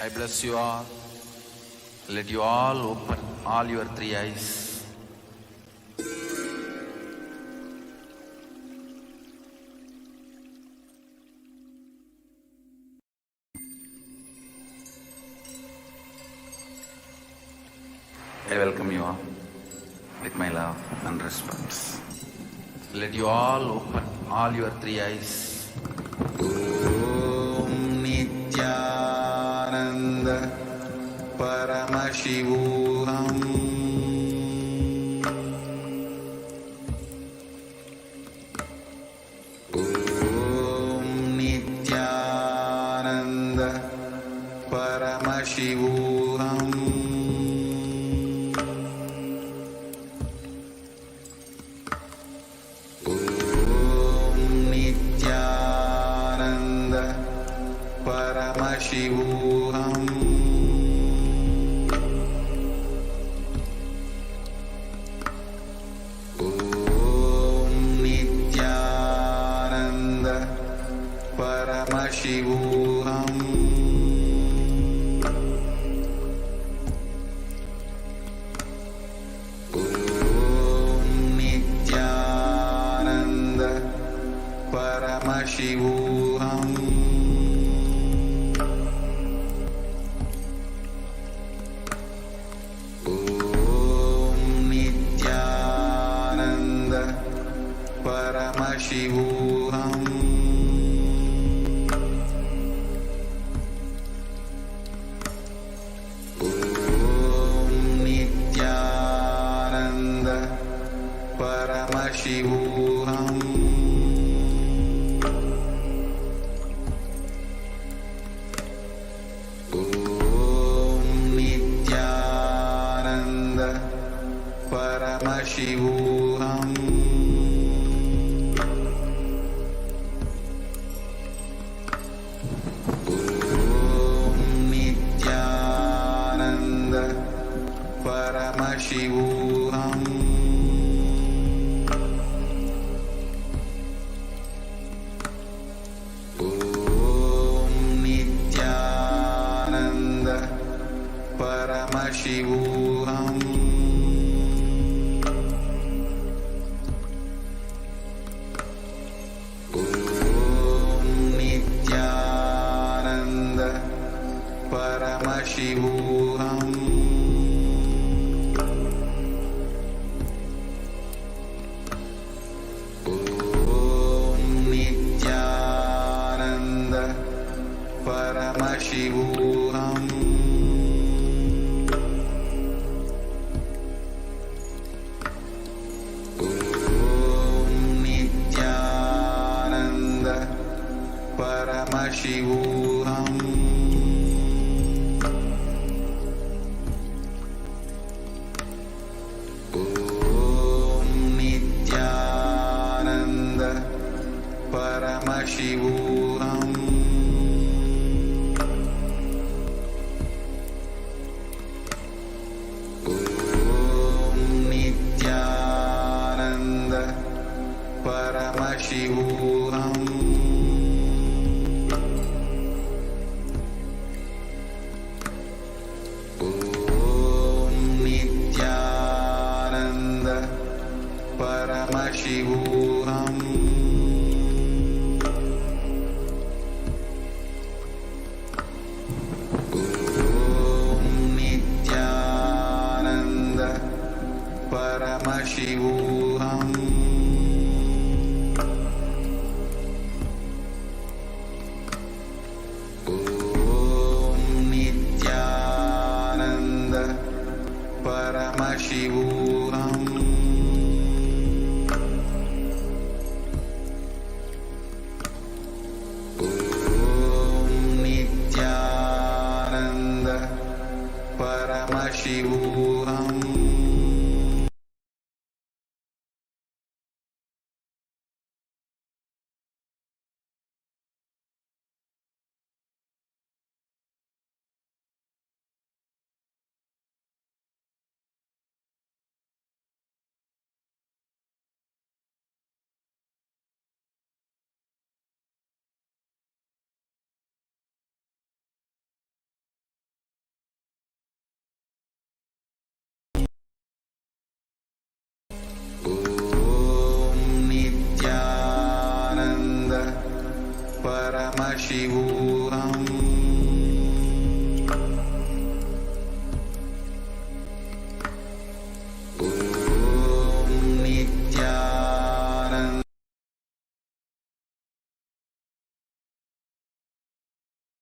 I bless you all. Let you all open all your three eyes. I welcome you all with my love and respect. Let you all open all your three eyes. Om Nityananda Paramashivoham. Om Nityananda Paramashivoham. Paramashivoham. Om Nityananda Paramashivoham. Om Nityananda Paramashivoham. Paramashivoham. Om Nityananda Paramashivoham. Om Nityananda Paramashivoham. Paramashivoham. Om Nityananda Paramashivoham. Paramashivoham. Om Nityananda Paramashivoham. Om Nityananda Paramashivoham. Om Nityananda Paramashivoham. Om Nityananda Paramashivoham. Om Nityananda Paramashivoham. Om Nityananda Paramashivoham. Om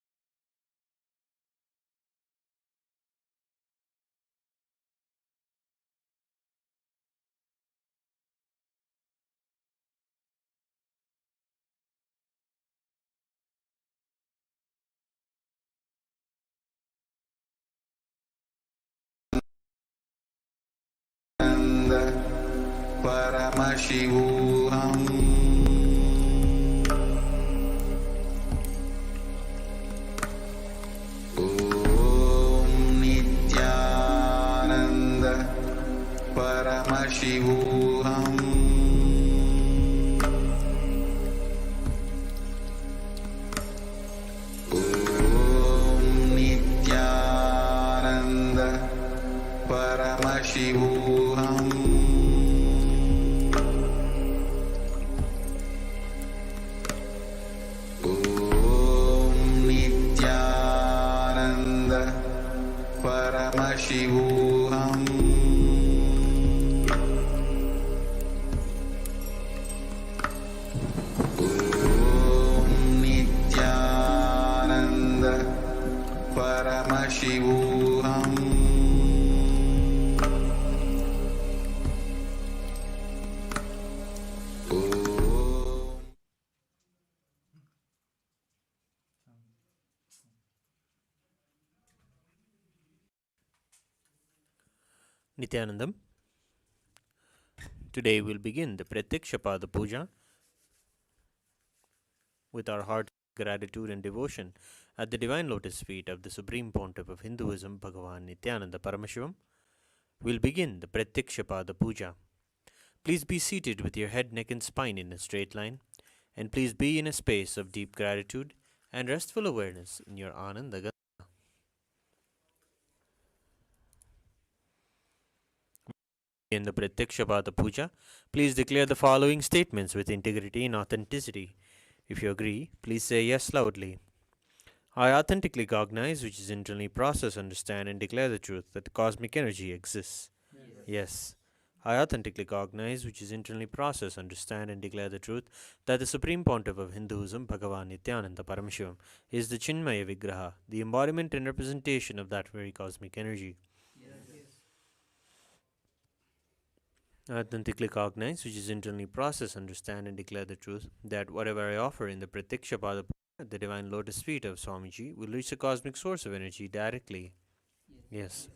Nityananda Paramashivoham. Om Nityananda Paramashivoham. Om Nityananda Paramashivoham. Om Nityananda Paramashivoham. Om Nityananda Paramashivoham. Om Nityananda Paramashivoham. Nityanandam. Today we'll begin the Prathyaksha Puja with our heart gratitude and devotion at the divine lotus feet of the Supreme Pontiff of Hinduism, Bhagavan Nityananda Paramashivam. We'll begin the Prathyaksha Puja. Please be seated with your head, neck, and spine in a straight line, and please be in a space of deep gratitude and restful awareness in your Ananda. In the Prathyaksha Puja, please declare the following statements with integrity and authenticity. If you agree, please say yes loudly. I authentically cognize, which is internally process, understand, and declare the truth that the cosmic energy exists. Yes. I authentically cognize, which is internally process, understand, and declare the truth that the Supreme Pontiff of Hinduism, Bhagavan Nityananda Paramashivam, is the Chinmaya Vigraha, the embodiment and representation of that very cosmic energy. I authentically cognize, which is internally process, understand, and declare the truth that whatever I offer in the Prathyaksha Puja at the divine lotus feet of Swamiji will reach the cosmic source of energy directly. Yes.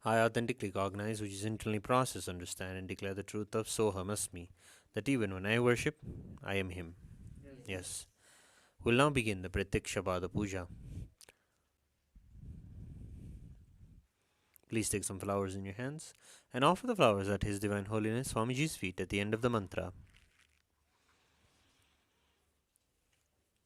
I authentically cognize, which is internally process, understand, and declare the truth of Soham Asmi, that even when I worship, I am Him. Yes. We'll now begin the Prathyaksha Puja. Please take some flowers in your hands and offer the flowers at His Divine Holiness Swamiji's feet at the end of the mantra.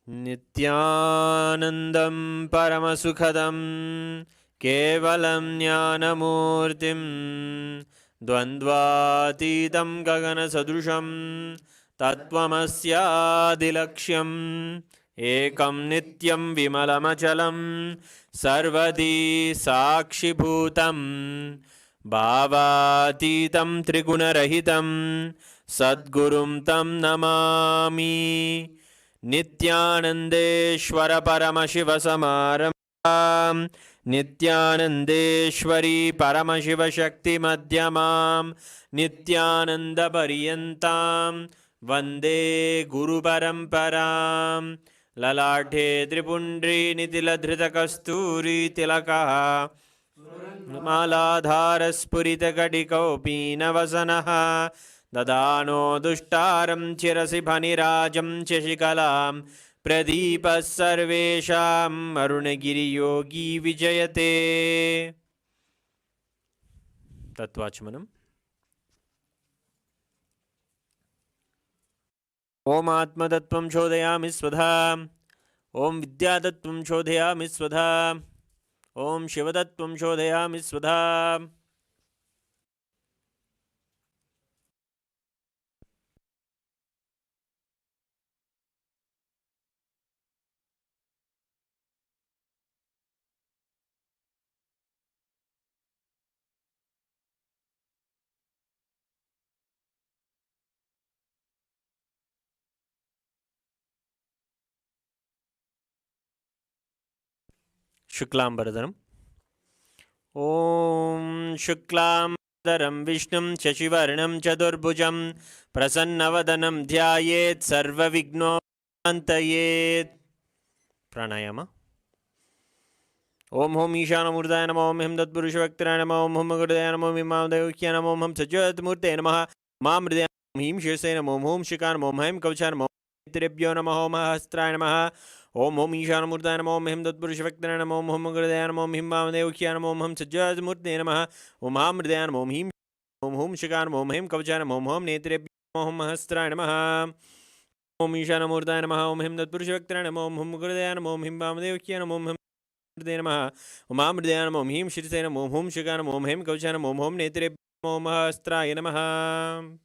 Nityanandam Paramasukhadam Kevalam Jnanamurtim Dvandvatitam Gagana Sadrusham Tattvamasyadilaksham Ekam Nityam Vimalamachalam Sarvadi Sakshibhutam Bhavatitam Trigunarahitam Sadgurum Tam Namami Nityanandeshwara Paramashiva Samaram Nityanandeshwari Paramashiva Shakti Madhyamam Nityananda Pariyantam Vande Guru Paramparam Lalathe Tripundri Nitiladhrita Kasturi Tilakaha Maladharaspurita Kadikaupina Vasanaha Dadano Dushtaram Chirasi Bhanirajam Cheshikalam Pradipa Sarvesham Arunagiri Yogi Vijayate. Tattvachmanam. Om Atma Tattvam Chodayami Svadha. Om Vidya Tattvam Chodayami Svadha. Om Shiva Tattvam Chodayami Svadha. Shuklambaradhanam. Om Shuklambaradharam Vishnum Shashivarnam Chadurbhujam Prasannavadanam Dhyayet Sarva Vignopantayet. Pranayama. Om Hom Ishana Murdaya Namo Om Him Tatpurusha Vaktraya Namo Om Hom Gurdaya Namo Om Him Devukya Namo Om Him Sajat Murte Namaha Mam Mridaya Om Him Shirsaya Namo Om Hom Shikar Namo Om Him Kavcha Namo Trebhyo Namo Om Hastraya Namaha Om Hom Ishana Murdaya Namo Om Him Tatpurusha Vaktraya Namo Om Hom Gurdaya Namo Om Him Devukya Namo Om Him Sajat Murte Namaha Om Ham Mridaya Namo Om Him Om Hom Shikar Namo Om Him Kavcha Namo Om Hom Netrebhyo Namo Om Hastraya Namaha Om Ishana Murdaya Namo Om Him Tatpurusha Vaktraya Namo Om Hom Gurdaya Namo Om Him Devukya Namo Om Him Namaha Om Amridaya Namo Om Him Shirsaya Namo Om Hom Shikar Namo Om Him Kavcha Namo Om Hom Netrebhyo Namo Om Hastraya Namaha.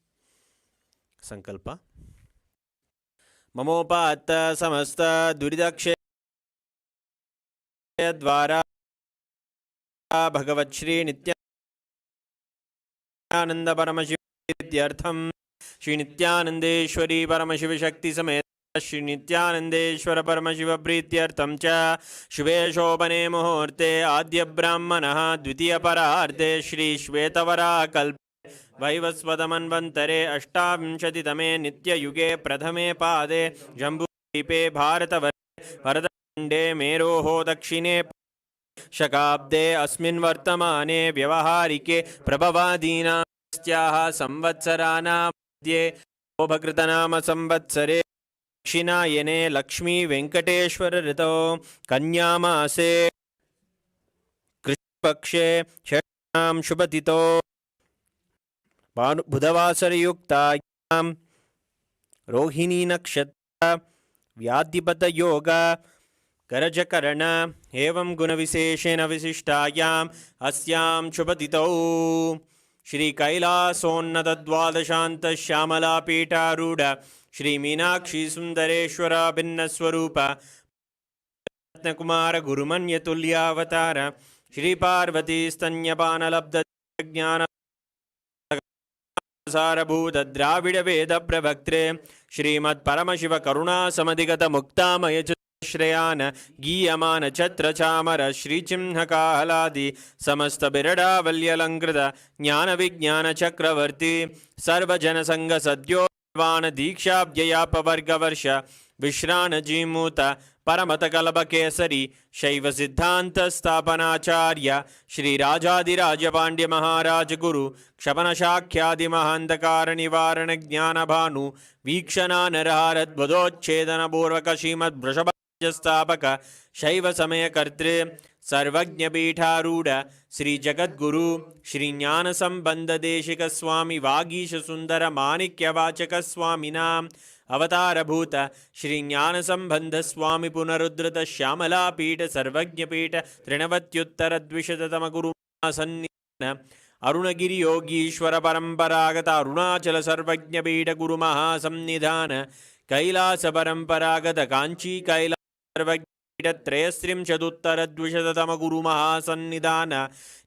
Sankalpa. Mamopata Samasta Duridakshe Dvara Bhagavat Shri Nityananda Paramashivatyartham Shri Nityanandeshwari Paramashiva Shakti Samet Shri Nityanandeshwara Paramashiva Prityartham Cha Shubhe Shobhane Muhurte Adya Brahmanaha Dvitiya Pararte Shri Shvetavara Kalpe Vaivasvadamanvantare Ashtavinshaditame Nitya Yuge Pradhame Pade Jambudvipe Bharatavare Bharatkhande Meroho Dakshine Shakabde Asmin Vartamane Vyavaharike Prabhavadina Styaha Samvatsarana Madhye Obhakritanama Samvatsare Dakshinayane Lakshmi Venkateshwara Rito Kanyamase Krishpakshe Shanam Shubhatito Budhavasarayukta Rohini Nakshatra Vyadipata Yoga Garajakarana Evam Gunavisheshena Visishtayam Asyam Shubhatito Shri Kailasonnata Dvadashanta Shyamala Pita Ruda Shri Meenakshi Sundareshwara Bhinnaswarupa Ratnakumara Gurumanya Tulyavatara Shri Parvati Stanyapana Labda Jnana Sarabhuta Dravida Veda Pravaktre Shrimad Paramashiva Karuna Samadhigata Muktamaya Shreyana Giyamana Chatra Chamara Shri Chimhaka Haladi Samasta Birada Valyalankrita Jnana Vijnana Chakravarti Sarva Janasanga Sadyo Vana Diksha Bhyaya Pavarga Varsha विश्राणजीमूत परमतकल्पकेसरी शैवसिद्धान्तस्थापनाचार्य श्रीराजाधिराजपाण्ड्यमहाराजगुरु क्षपणशाख्यादिमहान्धकारनिवारणज्ञानभानु वीक्षणानरहारद्वदोच्छेदनपूर्वक श्रीमद्वृषभस्थापक शैवसमयकर्तृ सर्वज्ञपीठारूढ श्रीजगद्गुरु श्रीज्ञानसम्बन्धदेशिकस्वामि वागीशसुन्दरमाणिक्यवाचकस्वामिनाम् अवतारभूत श्रीज्ञानसम्बन्धस्वामि पुनरुद्धृत श्यामलापीठ सर्वज्ञपीठ त्रिणवत्युत्तरद्विशततमगुरुसन्निधान अरुणगिरियोगीश्वर परम्परागत अरुणाचल सर्वज्ञपीठ गुरुमहासन्निधान कैलास परम्परागत काञ्ची कैलास सर्वज्ञपीठ त्रयस्त्रिंशदुत्तरद्विशततमगुरुमहासन्निधान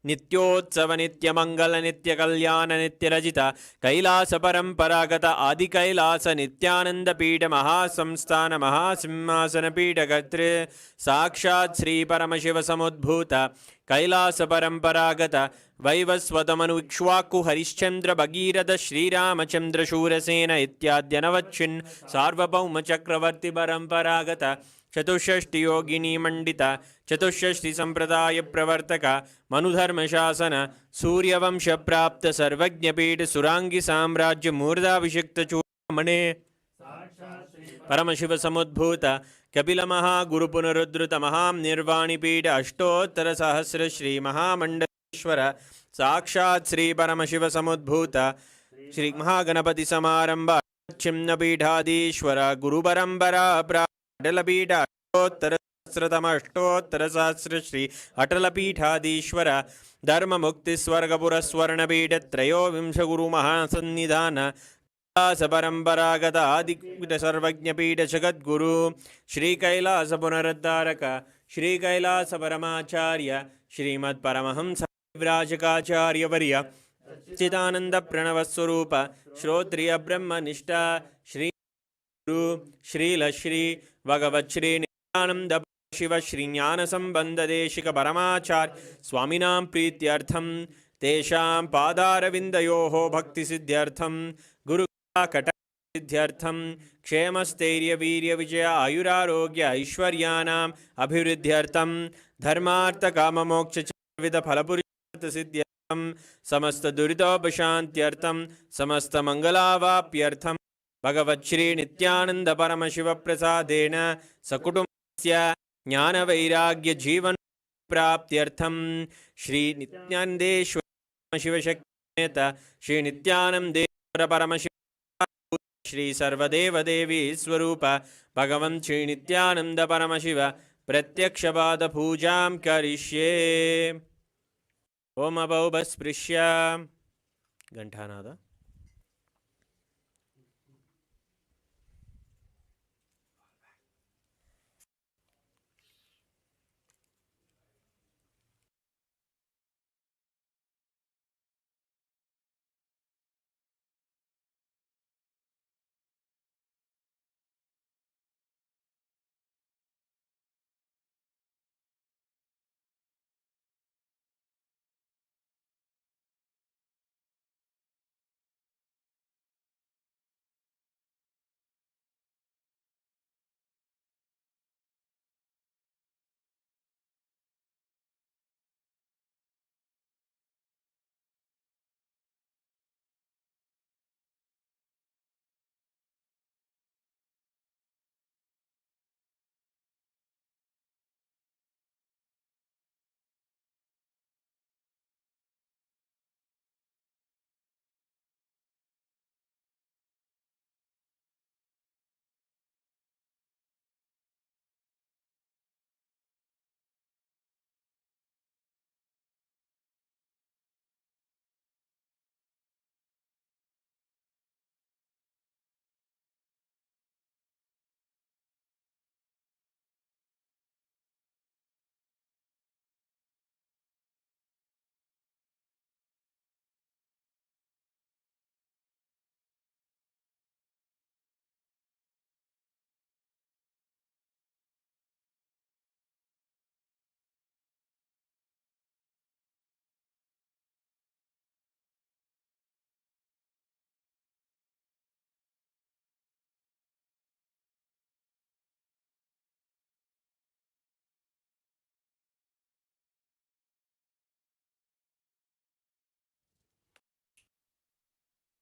नित्योत्सव नित्यमंगल नित्यकल्याण नित्यरजित कैलास परंपरागत आदि कैलास नित्यानंद पीठ महासंस्थान महासिंहासन पीठ कर्तृ साक्षात् श्री परमशिव समुद्भूत कैलास परंपरागत वैवस्वतमनु इक्ष्वाकु हरिश्चंद्र भगीरथ श्रीरामचंद्र शूरसेन इत्याद्यनवच्छिन् सार्वभौम चक्रवर्ती परंपरागत चतुष्षष्टि योगिनी मंडित चतुष्षष्टि संप्रदाय प्रवर्तक मनुधर्मशासन सूर्यवंश प्राप्त सर्वज्ञपीठ सुरांगी साम्राज्य मूर्धाभिषिक्त चूड़ामणे परमशिव समुद्भूत कपिल महागुरु पुनरुद्धृत महानिर्वाणिपीठ अष्टोत्तर सहस्र श्री महामंडलेश्वर साक्षात् श्री परमशिव समुद्भूत श्री महागणपति समारंभ छिन्नपीठाधीश्वर गुरु परंपरा अटलपीठ अष्टोत्तर सहस्र श्री अटलपीठाधीश्वर धर्म मुक्ति स्वर्ग पुरस्वर्णपीठ त्रयोविंश गुरु महासन्निधान कैलास परंपरागत आदिपीठ सर्वज्ञपीठ जगद्गुरु श्री कैलास पुनरुद्धारक श्री कैलास परमाचार्य श्रीमद् परमहंस विराजकाचार्य वर्य चिदानंद प्रणव स्वरूप श्रोत्रिय ब्रह्मनिष्ठा श्री गुरु श्रील श्री भगवत् श्री नित्यानंद शिव श्री ज्ञान संबंध देशिक परमाचार्य स्वामिनां प्रीत्यर्थम तेषां पादारविन्दयोः भक्ति सिद्ध्यर्थम गुरु कट सिद्ध्यर्थम क्षेमस्थैर्य वीर्य विजय आयुरारोग्य ऐश्वर्याणाम् अभिवृद्ध्यर्थम धर्मार्थ काम मोक्ष विविध फलपुरुषार्थ सिद्ध्यर्थम समस्त दुरितोपशान्त्यर्थम समस्त मंगलावाप्यर्थम भगवत् श्री नित्यानंद परमशिव प्रसादेन सकुटुम्बस्य ज्ञान वैराग्य जीवन प्राप्त्यर्थम श्री नित्यानंदेश्वर शिवशक्ति श्री नित्यानंदेश्वर परमशिव श्री सर्वदेव देवी स्वरूप भगवन् श्री नित्यानंद परमशिव प्रत्यक्षपाद पूजां करिष्ये। ओम अभौभस्पृश्य घंटानाद।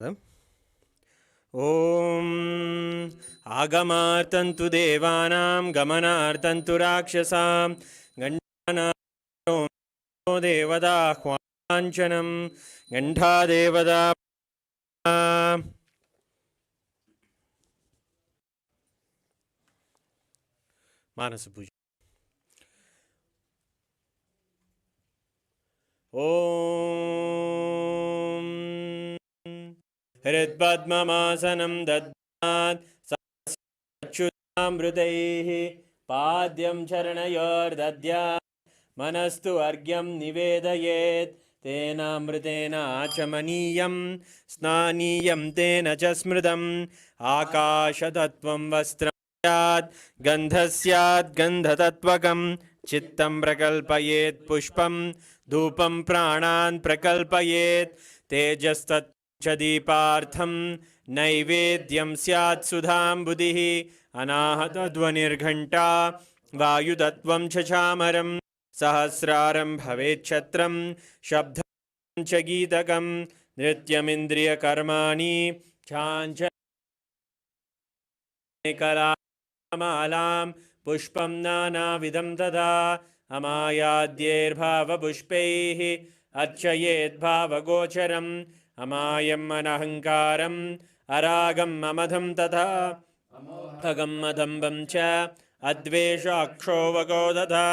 ॐ आगमार्तन्तु देवानां गमनार्तन्तु राक्षसां गण्डानां देवदाह्वाञ्चनं गण्डादेवदा मानसपूजा। ॐ हृत्पद्ममासनं दद्यात् सच्युतामृतैः पाद्यं चरणयोर्दद्यात् मनस्तु अर्घ्यं निवेदयेत् तेनामृतेन आचमनीयं स्नानीयं तेन च स्मृतम् आकाशतत्त्वं वस्त्रं स्यात् गन्धः स्यात् गन्धतत्त्वकं चित्तं प्रकल्पयेत् पुष्पं धूपं प्राणान् प्रकल्पयेत् तेजस्तत् च दीपार्थं नैवेद्यं स्यात् सुधाम्बुधिः अनाहतध्वनिर्घण्टा वायुतत्त्वं च चामरं सहस्रारं भवेच्छत्रं शब्दं च गीतकं नृत्यमिन्द्रियकर्माणि चाञ्चलिकलामालां पुष्पं नानाविधं तथा अमायाद्यैर्भावपुष्पैः अर्चयेद्भावगोचरम् अमायम् अनहङ्कारम् अरागम् अमधं तथा अमोघम् अदम्बं च अद्वेषाक्षोभगो तथा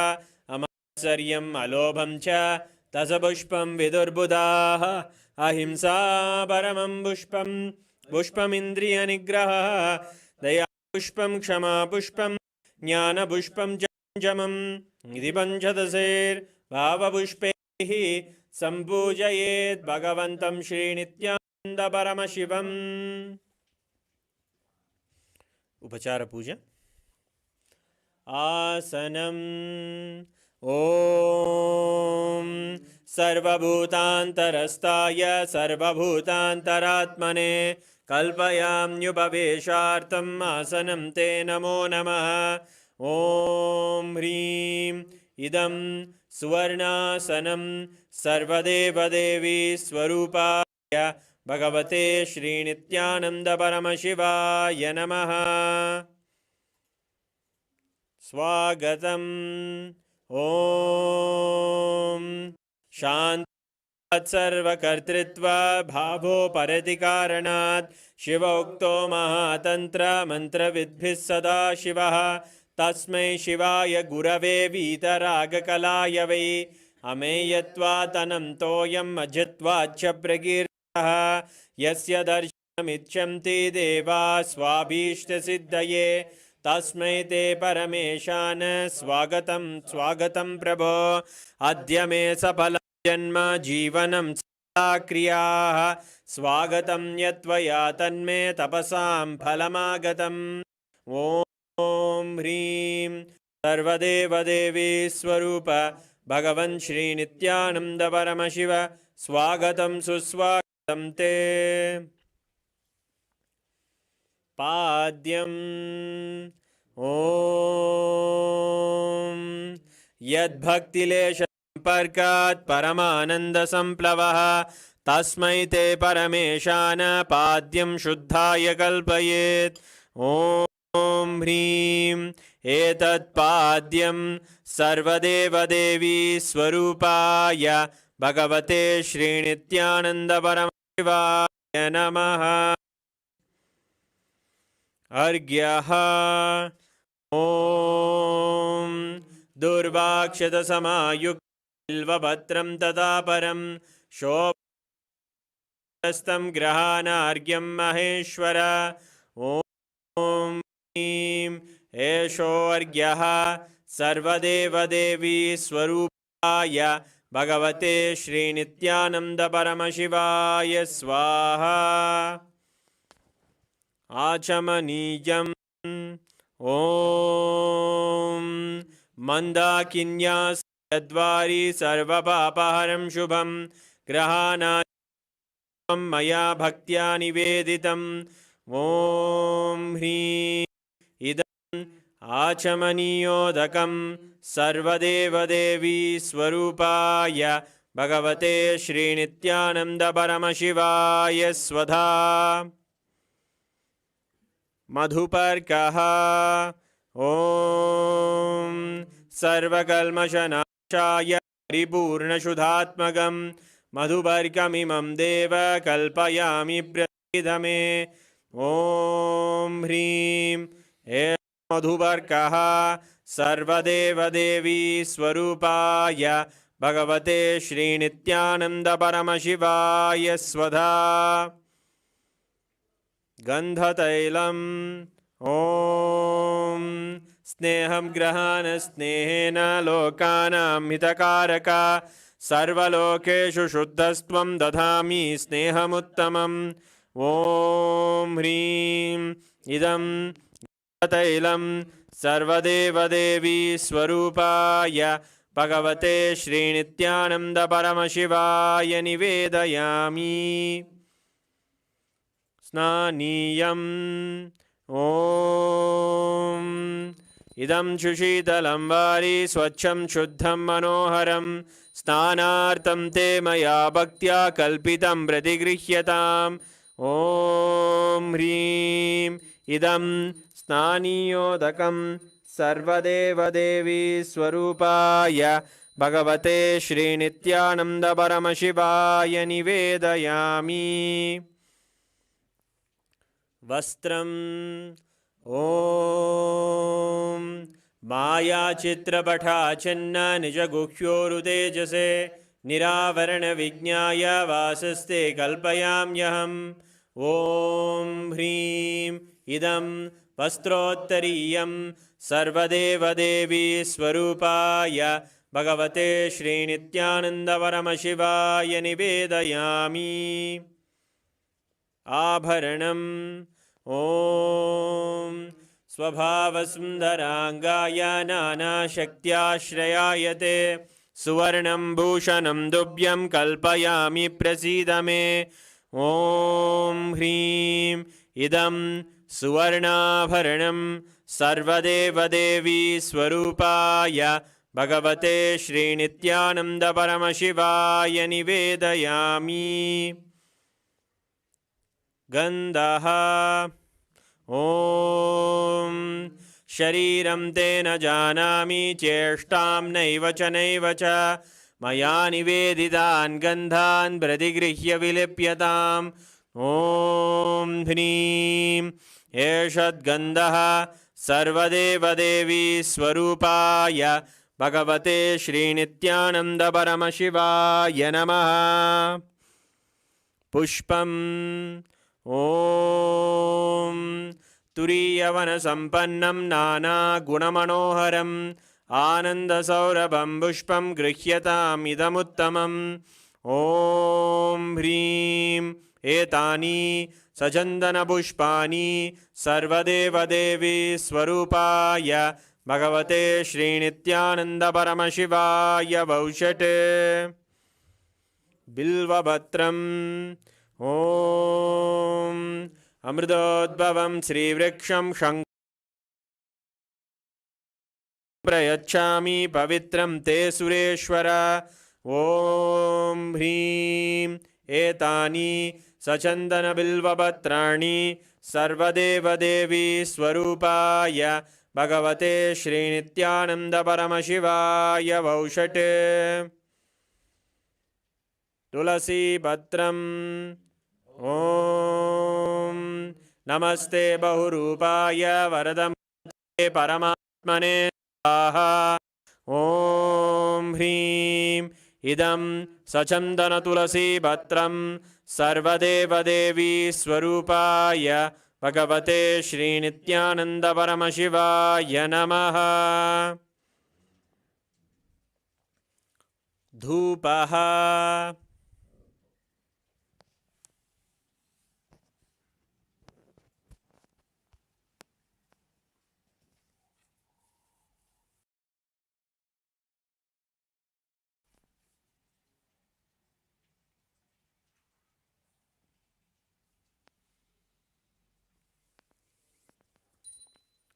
अमात्सर्यम् अलोभं च तसपुष्पं विदुर्बुधाः अहिंसा परमं पुष्पं पुष्पमिन्द्रियनिग्रहः दया पुष्पं क्षमा पुष्पं ज्ञानपुष्पं च पञ्चमम् इति पञ्चदशैर्भावपुष्पैः सम्पूजयेत् भगवन्तं श्रीनित्यानन्दपरमशिवम्। उपचार पूजा। आसनम् ॐ सर्वभूतान्तरस्ताय सर्वभूतान्तरात्मने कल्पयाम्युपवेशार्थम् आसनं ते नमो नमः। ॐ ह्रीं इदं सुवर्णासनं सर्वदेवदेवी स्वरूपाय भगवते श्रीनित्यानन्दपरमशिवाय नमः। स्वागतम्। ॐ शान्तात् सर्वकर्तृत्वा भावोपरति कारणात् शिवोक्तो महातन्त्र मन्त्रविद्भिः सदा शिवः तस्मै शिवाय गुरवे वीतरागकलाय वै अमेयत्वात् तोयम् अजित्वाच्च प्रकीर्तितः यस्य दर्शनमिच्छन्ति देवा स्वाभीष्टसिद्धये तस्मै ते परमेशान स्वागतं स्वागतं प्रभो। अद्य मे सफलं जन्म जीवनं सदा क्रियाः स्वागतं यत्त्वया तन्मे तपसां फलमागतम्। ॐ ह्रीं सर्वदेवदेवी स्वरूप भगवन् श्रीनित्यानन्दपरमशिव स्वागतं सुस्वागतं ते। पाद्यम् ॐ यद्भक्तिलेशसम्पर्कात् परमानन्दसम्प्लवः तस्मै ते परमेशान पाद्यं शुद्धाय कल्पयेत्। ॐ ह्रीं एतत्पाद्यं सर्वदेवदेवी स्वरूपाय भगवते श्रीनित्यानन्दपरमशिवाय नमः। अर्घ्यः ॐ दुर्वाक्षतसमायुक्तबिल्वपत्रं तथा परं शोभस्तं ग्रहाणार्घ्यं महेश्वर। ॐ ह्रीं एषोऽर्घ्यः सर्वदेवदेवी स्वरूपाय भगवते श्रीनित्यानन्दपरमशिवाय स्वाहा। आचमनीयम् ॐ मन्दाकिन्यासद्वारि सर्वपापहरं शुभं ग्रहाणां मया भक्त्या निवेदितम्। ॐ ह्रीं इदम् आचमनीयोदकं सर्वदेवदेवी स्वरूपाय भगवते श्रीनित्यानन्द परमशिवाय स्वधा मधुपर्कः ॐ सर्वकल्मषनाशाय परिपूर्णशुद्धात्मकं मधुपर्कमिमं देव कल्पयामि प्रसीदमे ॐ ह्रीं हे मधुपर्कः सर्वदेवदेवी स्वरूपाय भगवते श्रीनित्यानन्द परमशिवाय स्वधा गन्धतैलम् ॐ स्नेहं ग्रहाण स्नेहेन लोकानां हितकारक सर्वलोकेषु शुद्धस्त्वं दधामि स्नेहमुत्तमम् ॐ ह्रीं इदं तैलं सर्वदेवदेवी स्वरूपाय भगवते श्रीनित्यानन्द परमशिवाय निवेदयामि स्नानीयम् ॐ इदं शुशीतलं वारि स्वच्छं शुद्धं मनोहरं स्नानार्थं ते मया भक्त्या कल्पितं प्रतिगृह्यताम् ॐ ह्रीं इदं स्नानीयोदकं सर्वदेवदेवी स्वरूपाय भगवते श्रीनित्यानन्द परमशिवाय निवेदयामि वस्त्रम् ॐ मायाचित्रपटाच्छन्न निजगुह्योरुतेजसे निरावरणविज्ञाय वासस्ते कल्पयाम्यहम् ॐ ह्रीं इदं वस्त्रोत्तरीयं सर्वदेवदेवी स्वरूपाय भगवते श्रीनित्यानन्दपरमशिवाय निवेदयामि आभरणम् ॐ स्वभावसुन्दराङ्गाय नानाशक्त्याश्रयायते सुवर्णं भूषणं दुभ्यं कल्पयामि प्रसीद मे ॐ ह्रीं इदं सुवर्णाभरणं सर्वदेवदेवी स्वरूपाय भगवते श्रीनित्यानन्दपरमशिवाय निवेदयामि गन्धः ॐ शरीरं ते न जानामि चेष्टां नैव च मया निवेदितान् गन्धान् प्रतिगृह्य विलिप्यताम् ॐ ह्रीं एषद्गन्धः सर्वदेवदेवी स्वरूपाय भगवते श्रीनित्यानन्दपरमशिवाय नमः पुष्पम् ॐ तुरीयवनसम्पन्नं नानागुणमनोहरम् आनन्दसौरभं पुष्पं गृह्यताम् इदमुत्तमम् ॐ ह्रीं एतानि सचन्दनपुष्पाणि सर्वदेवदेवी स्वरूपाय भगवते श्रीनित्यानन्दपरमशिवाय वौषट् बिल्वपत्रम् ॐ अमृतोद्भवं श्रीवृक्षं प्रयच्छामि पवित्रं ते सुरेश्वर ॐ ह्रीं एतानि सचन्दनबिल्वपत्राणि सर्वदेवदेवी स्वरूपाय भगवते श्रीनित्यानन्दपरमशिवाय वौषट् तुलसीपत्रम् ॐ नमस्ते बहुरूपाय वरदे परमात्मने स्वाहा ॐ ह्रीं इदं सचन्दनतुलसीपत्रं सर्वदेवदेवी स्वरूपाय भगवते श्रीनित्यानन्दपरमशिवाय नमः धूपः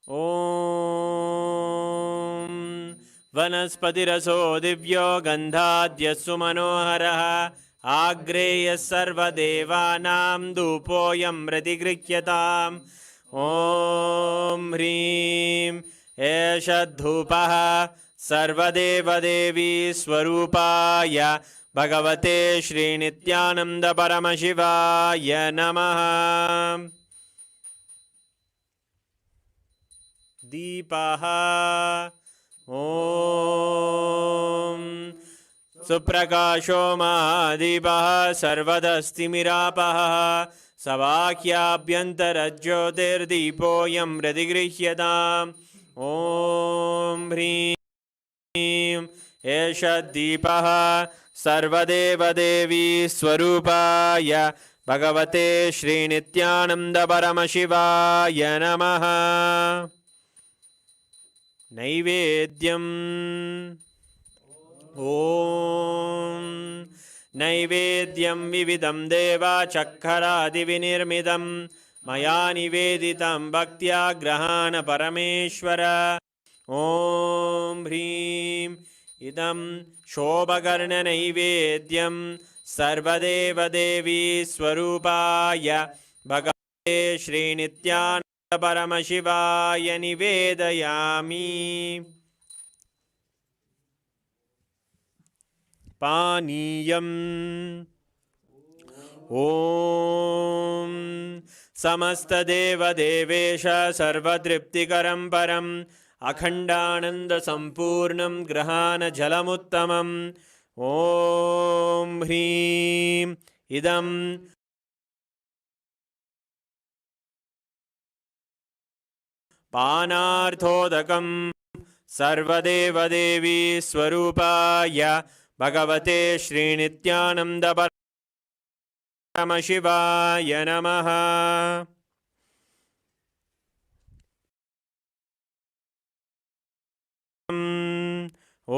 ॐ वनस्पतिरसो दिव्यो गन्धाद्यस्सु मनोहरः आग्रेयः सर्वदेवानां धूपोऽयं प्रतिगृह्यताम् ॐ ह्रीं एष धूपः सर्वदेवदेवी स्वरूपाय भगवते श्रीनित्यानन्दपरमशिवाय नमः। दीपः ॐ सुप्रकाशो महादीपः सर्वदस्तिमिरापः सवाक्याभ्यन्तरज्योतिर्दीपोऽयं प्रतिगृह्यताम् ॐ ह्रीं एष दीपः सर्वदेवदेवी स्वरूपाय भगवते श्रीनित्यानन्दपरमशिवाय नमः। नैवेद्यम् ॐ नैवेद्यं विविधं देवाचक्खरादिविनिर्मितं मया निवेदितं भक्त्या ग्रहाण परमेश्वर ॐ ह्रीं इदं शोभकर्णनैवेद्यं सर्वदेवदेवी स्वरूपाय भगवते श्रीनित्यानन्दपरमशिवाय निवेदयामि। पानीयम् ॐ समस्तदेवदेवेश सर्वतृप्तिकरं परम् अखण्डानन्दसम्पूर्णं ग्रहाणजलमुत्तमम् ॐ ह्रीं इदं पानार्थोदकं सर्वदेवदेवी स्वरूपाय भगवते श्रीनित्यानन्दपरमशिवाय नमः। ॐ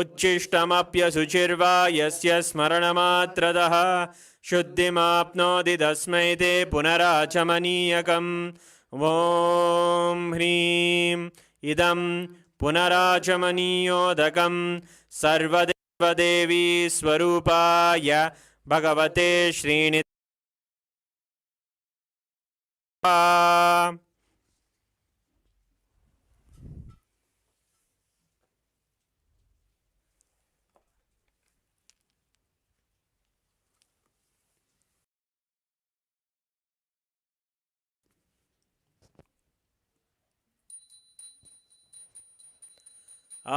उच्छिष्टमप्यशुचिर्वा यस्य स्मरणमात्रतः शुद्धिमाप्नोति तस्मै ते पुनराचमनीयकम् ॐ ह्रीं इदं पुनराचमनीयोदकं सर्वदेवदेवी स्वरूपाय भगवते श्रीनित्यानन्दपरमशिवाय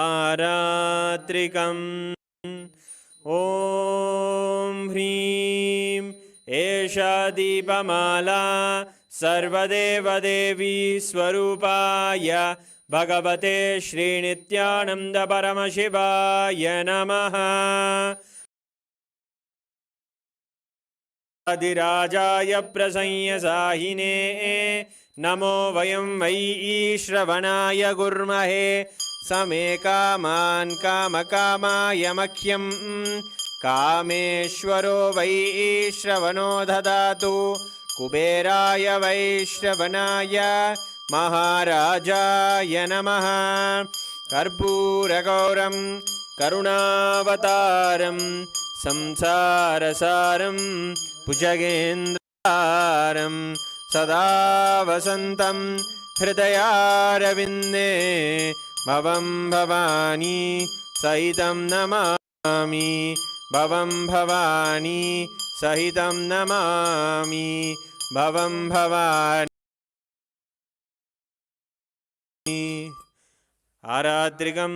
आरात्रिकम् ॐ ह्रीं एषा दीपमाला सर्वदेवदेवी स्वरूपाय भगवते श्रीनित्यानन्दपरमशिवाय नमः। आदिराजाय प्रसंयसाहिने नमो वयं वै श्रवणाय गुर्महे समे कामान् कामकामाय मह्यं कामेश्वरो वै श्रवणो ददातु कुबेराय वै श्रवणाय महाराजाय नमः। कर्पूरगौरं करुणावतारं संसारसारं भुजगेन्द्रहारं सदा वसन्तं हृदयारविन्दे भवं भवानी सहितं नमामि भवं भवानी सहितं नमामि भवं भवानी। आरात्रिकं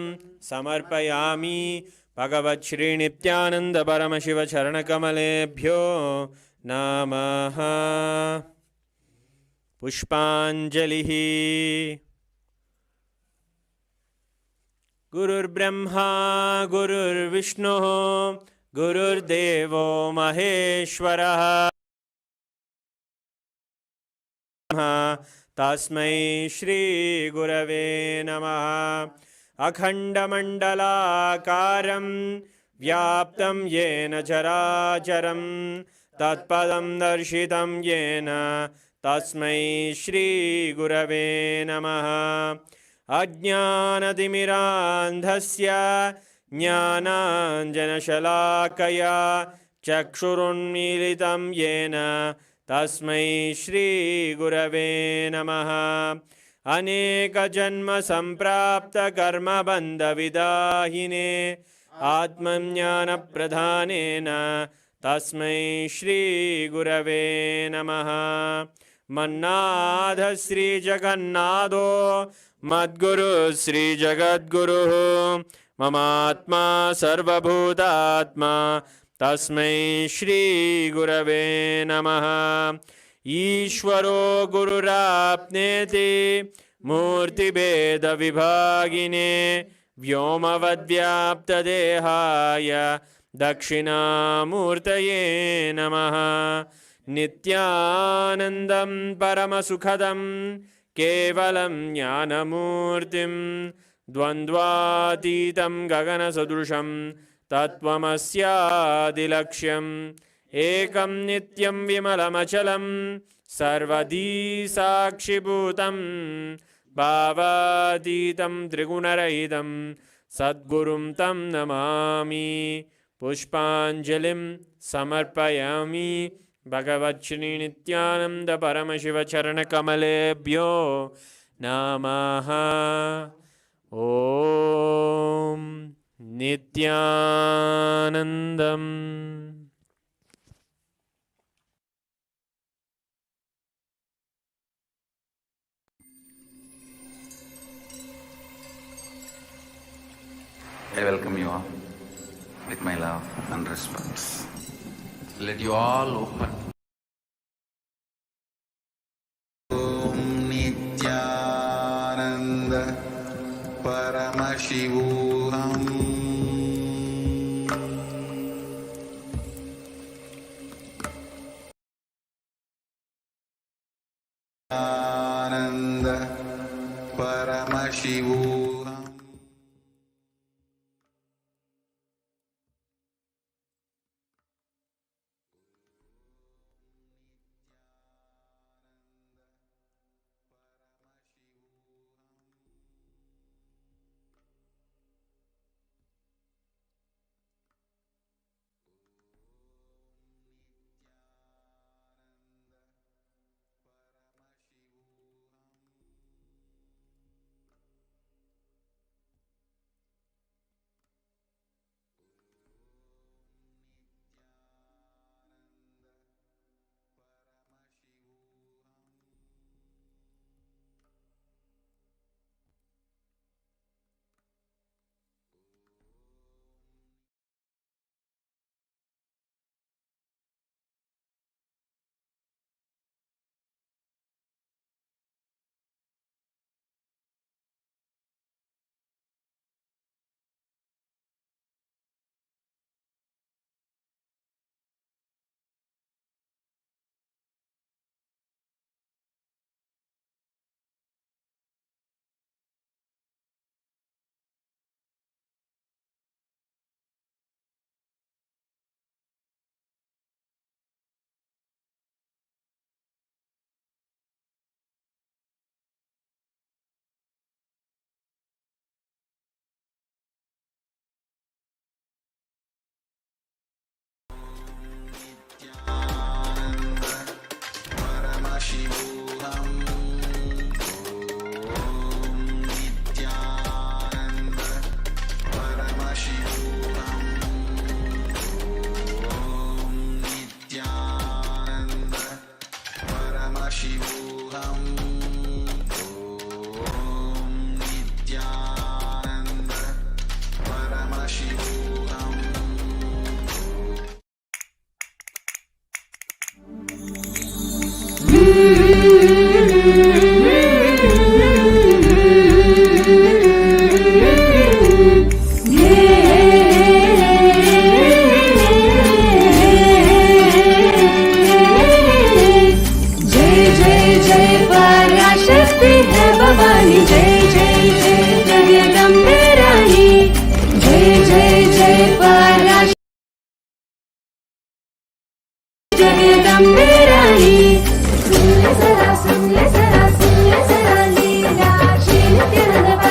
समर्पयामि भगवच्छ्रीनित्यानन्दपरमशिवचरणकमलेभ्यो नमः। पुष्पाञ्जलिः। गुरुर्ब्रह्मा गुरुर्विष्णुः गुरुर्देवो महेश्वरः तस्मै श्रीगुरवे नमः। अखण्डमण्डलाकारं व्याप्तं येन चराचरं तत्पदं दर्शितं येन तस्मै श्रीगुरवे नमः। अज्ञानतिमिरान्धस्य ज्ञानाञ्जनशलाकया चक्षुरुन्मीलितं येन तस्मै श्रीगुरवे नमः। अनेकजन्मसम्प्राप्तकर्मबन्धविदाहिने आत्मज्ञानप्रधानेन तस्मै श्रीगुरवे नमः। मन्नाथ श्रीजगन्नाथो मद्गुरु श्रीजगद्गुरुः ममात्मा सर्वभूतात्मा तस्मै श्रीगुरवे नमः। ईश्वरो गुरुराप्नेति मूर्तिभेदविभागिने व्योमवद्व्याप्तदेहाय दक्षिणामूर्तये नमः। नित्यानन्दं परमसुखदं केवलं ज्ञानमूर्तिं द्वन्द्वातीतं गगनसदृशं तत्त्वमस्यादिलक्ष्यम् एकं नित्यं विमलमचलं सर्वधी साक्षिभूतं भावातीतं त्रिगुणरहितं सद्गुरुं तं नमामि। पुष्पाञ्जलिं समर्पयामि भगवच्छ्री नित्यानंद परमशिवचरणकमलेभ्यो नमः। ॐ नित्यानन्दम्। I welcome you all with my love and respects. Let you all open. Om Nityananda Paramashivoham Ananda Paramashivoham. सुन ले जरा लीला श्री नित्यानंद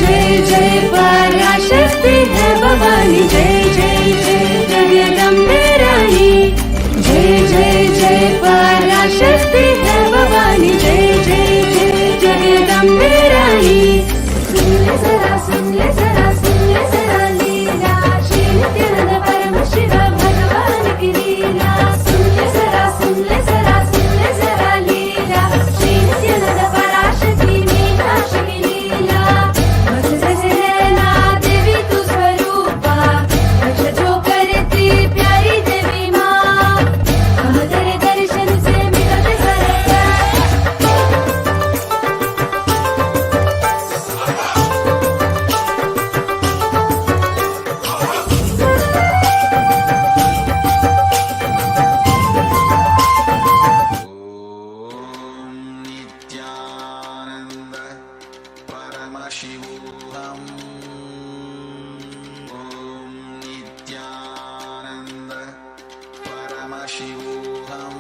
जय जय पराशक्ति है भवानी, जय जय जय जगदम्बे रानी। जय जय जय पराशक्ति है भवानी, जय जय जय जगदम्बे रानी। सुन ले जरा, सुन ले जरा, सुन ले जरा लीला, श्री नित्यानंद परम शिव भगवान की लीला। सुन ले जरा, सुन ले जरा, सुन ले जरा लीला, श्री नित्यानंद पराशक्ति मीनाक्षी की लीला। बस जैसे नैना देवी तू स्वरूपा, रक्ष जो करती प्यारी देवी माँ। हम तेरे दर्शन से मिलते सारे प्यार। ॐ नित्यानन्द परमशिवोऽहम्। ॐ नित्यानन्द परमशिवोऽहम्।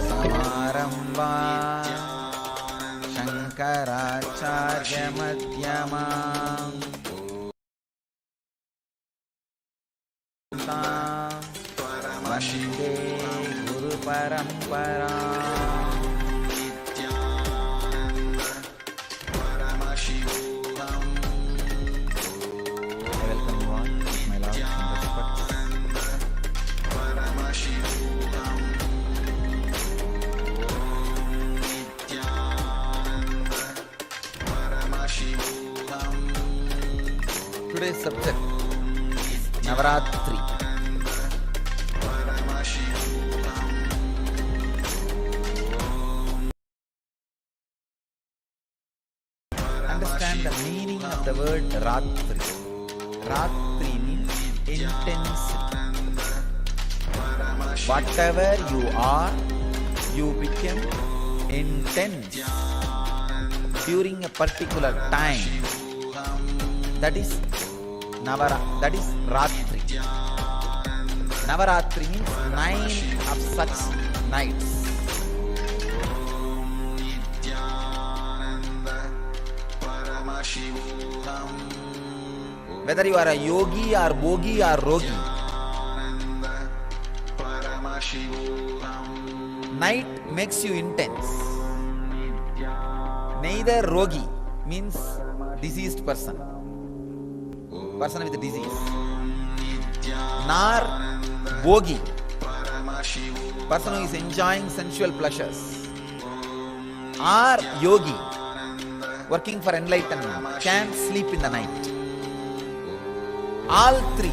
समारम्भा शङ्कराचार्यमध्यमाम् वन्दे गुरुपरम्परा। Welcome you all, my love and respect. Today's subject is Navaratri. Understand the meaning of the word Ratri. Ratri means intensity. Whatever you are, you become intense during a particular time. That is Ratri. Navaratri means 9 of such nights. Whether you are a yogi or bogi or rogi, night makes you intense. Neither rogi means diseased person with disease, nor bogi, person who is enjoying sensual pleasures, or yogi, working for enlightenment, can't sleep in the night. All three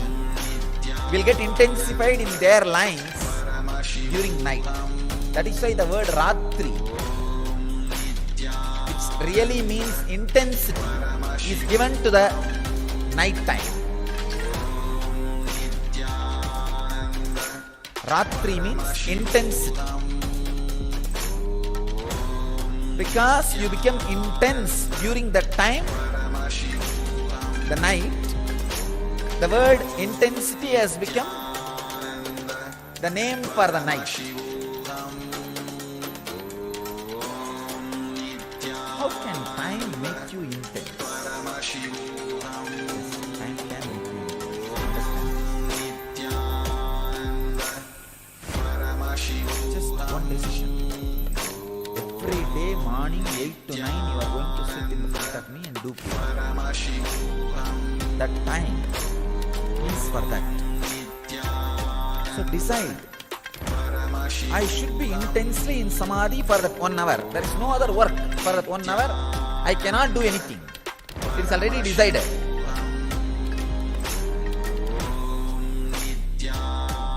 will get intensified in their lines during night. That is why the word Ratri, which really means intensity is given to the night time. Ratri means intensity. Because you become intense during that time, the night, the word intensity has become the name for the night. How can time make you intense? Time can make you intense. Understand? Just one decision. Every day morning 8 to 9 you are going to sit in the front of me and do puja. That time is for that. So decide. I should be intensely in samadhi for that 1 hour. There is no other work for that 1 hour. I cannot do anything. It is already decided.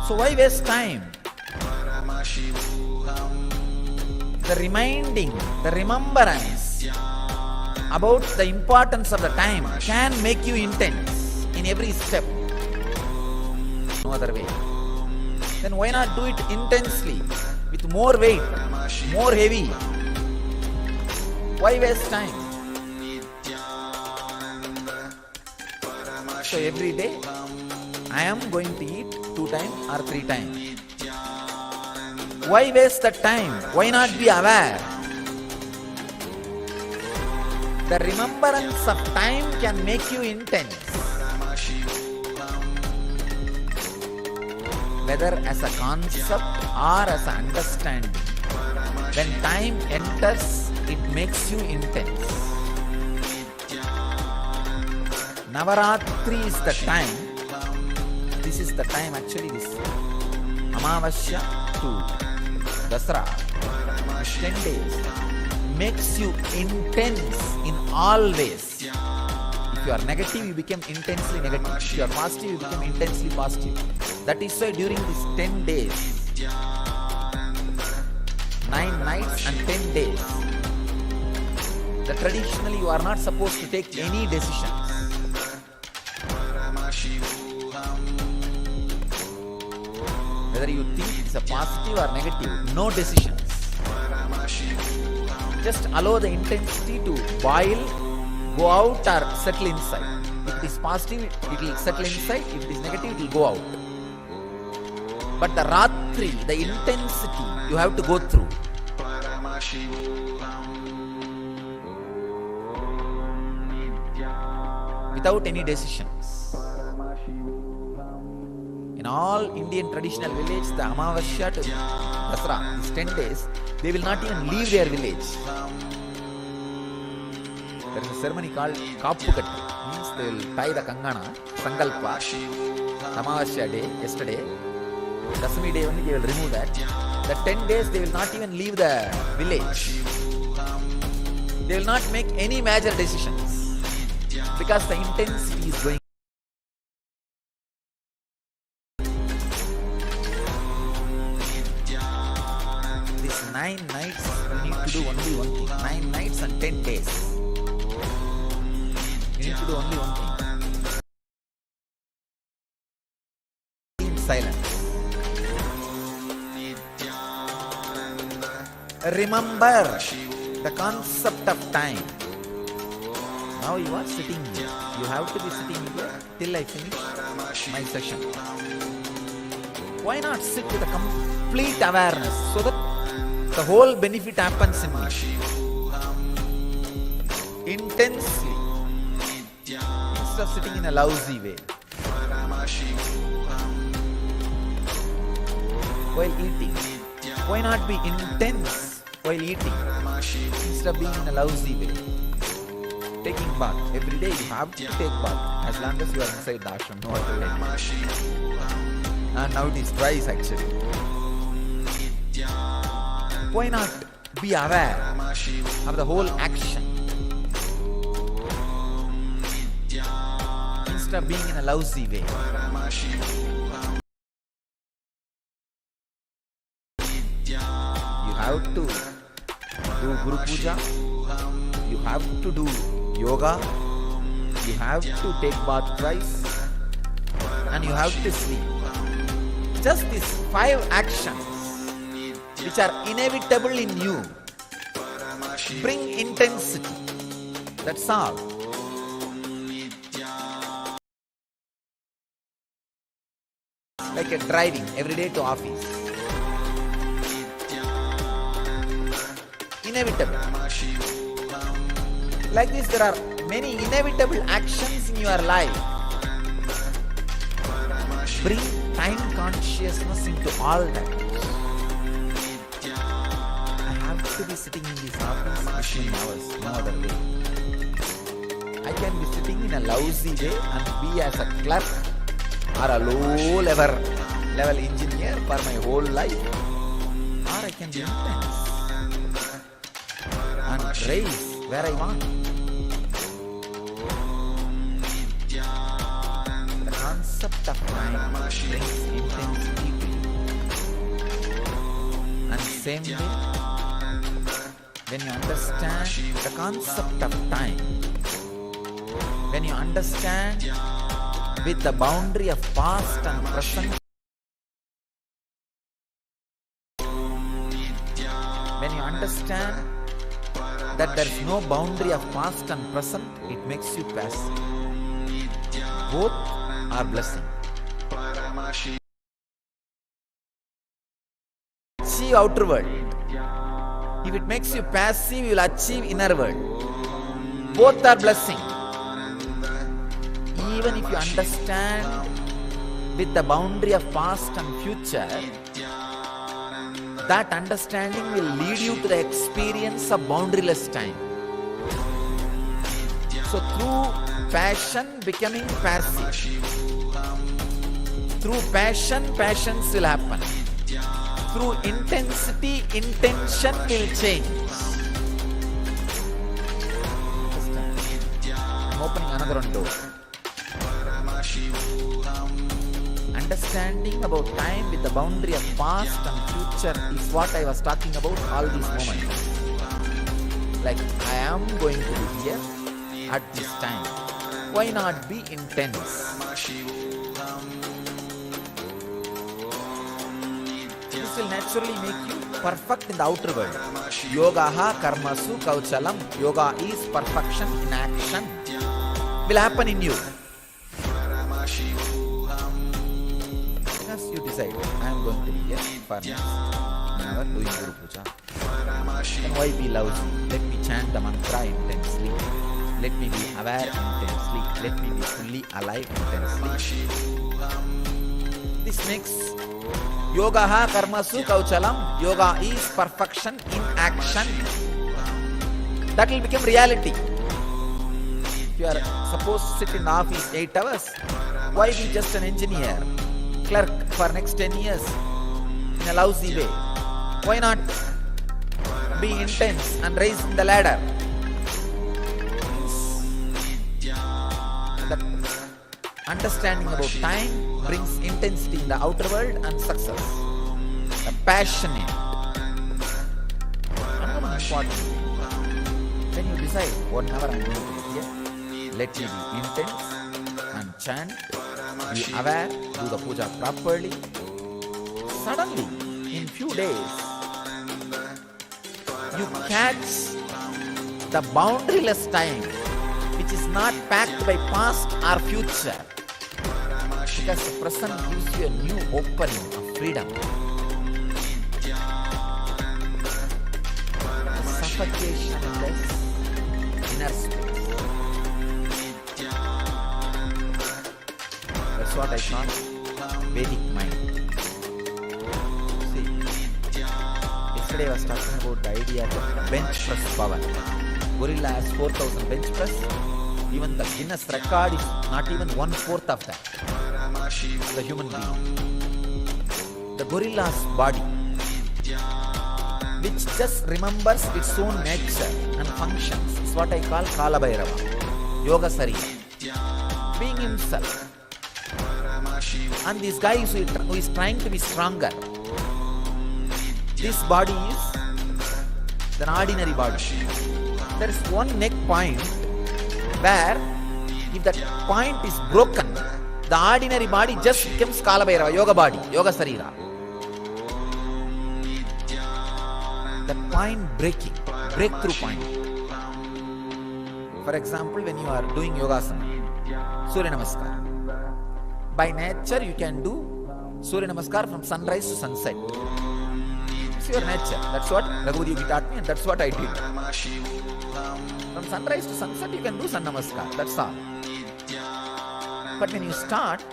So why waste time? The reminding, the remembrance about the importance of the time can make you intense in every step. No other way. Then why not do it intensely, with more weight, more heavy? Why waste time? So every day I am going to eat 2 times or 3 times. Why waste the time? Why not be aware? The remembrance of time can make you intense. Whether as a concept or as an understanding. When time enters, it makes you intense. Navaratri is the time. This is the time actually, this Amavasya to Dasara, 10 days, makes you intense in all ways. If you are negative, you become intensely negative. If you are positive, you become intensely positive. That is why during these 10 days, 9 nights and 10 days, that traditionally you are not supposed to take any decisions. Whether you think it is a positive or negative, no decisions. Just allow the intensity to boil, go out or settle inside. If it is positive, it will settle inside. If it is negative, it will go out. But the Ratri, the intensity, you have to go through. Without any decisions. In all Indian traditional villages, the Amavasya to Dasara, these 10 days, they will not even leave their village. There is a ceremony called Kappukatti. Means they will tie the Kangana, Sankalpa, Amavasya day, yesterday. Dasami day only they will remove that. The 10 days they will not even leave the village. They will not make any major decisions. Because the intensity is going. These 9 nights you need to do only one thing. 9 nights and 10 days. You need to do only one thing. In silence. Remember the concept of time. Now you are sitting here. You have to be sitting here till I finish my session. Why not sit with a complete awareness so that the whole benefit happens in me? Intensely. Instead of sitting in a lousy way. While eating. Why not be intense while eating instead of being in a lousy way? Taking bath. Every day you have to take bath as long as you are inside the ashram, no other way. And now it is twice actually. Why not be aware of the whole action instead of being in a lousy way? You have to do Guru Puja. You yoga, you have to take bath twice and you have to sleep. Just these 5 actions which are inevitable in you bring intensity. That's all. Like a driving every day to office. Inevitable. Like this, there are many inevitable actions in your life. Bring time consciousness into all that. I have to be sitting in this office 15 hours, no other way. I can be sitting in a lousy way and be as a clerk or a low level engineer for my whole life. Or I can be intense and raise where I want. The concept of time brings intensity to you. And same way, when you understand the concept of time, when you understand with the boundary of past and present, when you understand that there is no boundary of past and present, it makes you passive. Both are blessing. Achieve outer world. If it makes you passive, you will achieve inner world. Both are blessing. Even if you understand with the boundary of past and future, that understanding will lead you to the experience of boundaryless time. So through passion becoming passive, through passion, passions will happen. Through intensity, intention will change. I'm opening another one door. Understanding about time with the boundary of past and future is what I was talking about all these moments. Like, I am going to be here at this time. Why not be intense? This will naturally make you perfect in the outer world. Yogaha karmasu kauchalam. Yoga is perfection in action. Will happen in you. You decide, I am going to be here for next 1 hour doing Guru Puja. Then why be lousy? Let me chant the mantra intensely. Let me be aware intensely. Let me be fully alive intensely. This makes yogaha karmasu kauchalam. Yoga is perfection in action. That will become reality. If you are supposed to sit in the office 8 hours, why be just an engineer? Clerk for next 10 years in a lousy way. Why not be intense and raise the ladder? The understanding about time brings intensity in the outer world and success. The passionate. Another important. When you decide 1 hour I am going to be here, let me be intense and chant. Be aware, do the puja properly. Suddenly, in few days, you catch the boundaryless time which is not packed by past or future. Because the present gives you a new opening of freedom. The suffocationless inner space. That's what I call Vedic mind. See, yesterday I was talking about the idea of bench press power. Gorilla has 4,000 bench press. Even the Guinness record is not even 1/4 of that. The human being. The gorilla's body, which just remembers its own nature and functions, is what I call Kala Bhairava, Yoga Sarira, being himself. And this guy who is trying to be stronger, this body is an ordinary body. There is one neck point where if that point is broken, the ordinary body just becomes Kala Bhairava, yoga body, yoga sarira. That point breaking, breakthrough point. For example, when you are doing yogasana, Surya Namaskar. By nature, you can do Surya Namaskar from sunrise to sunset. It's your nature. That's what Raghuvi taught me, and that's what I did. From sunrise to sunset, you can do Sun Namaskar. That's all. But when you start,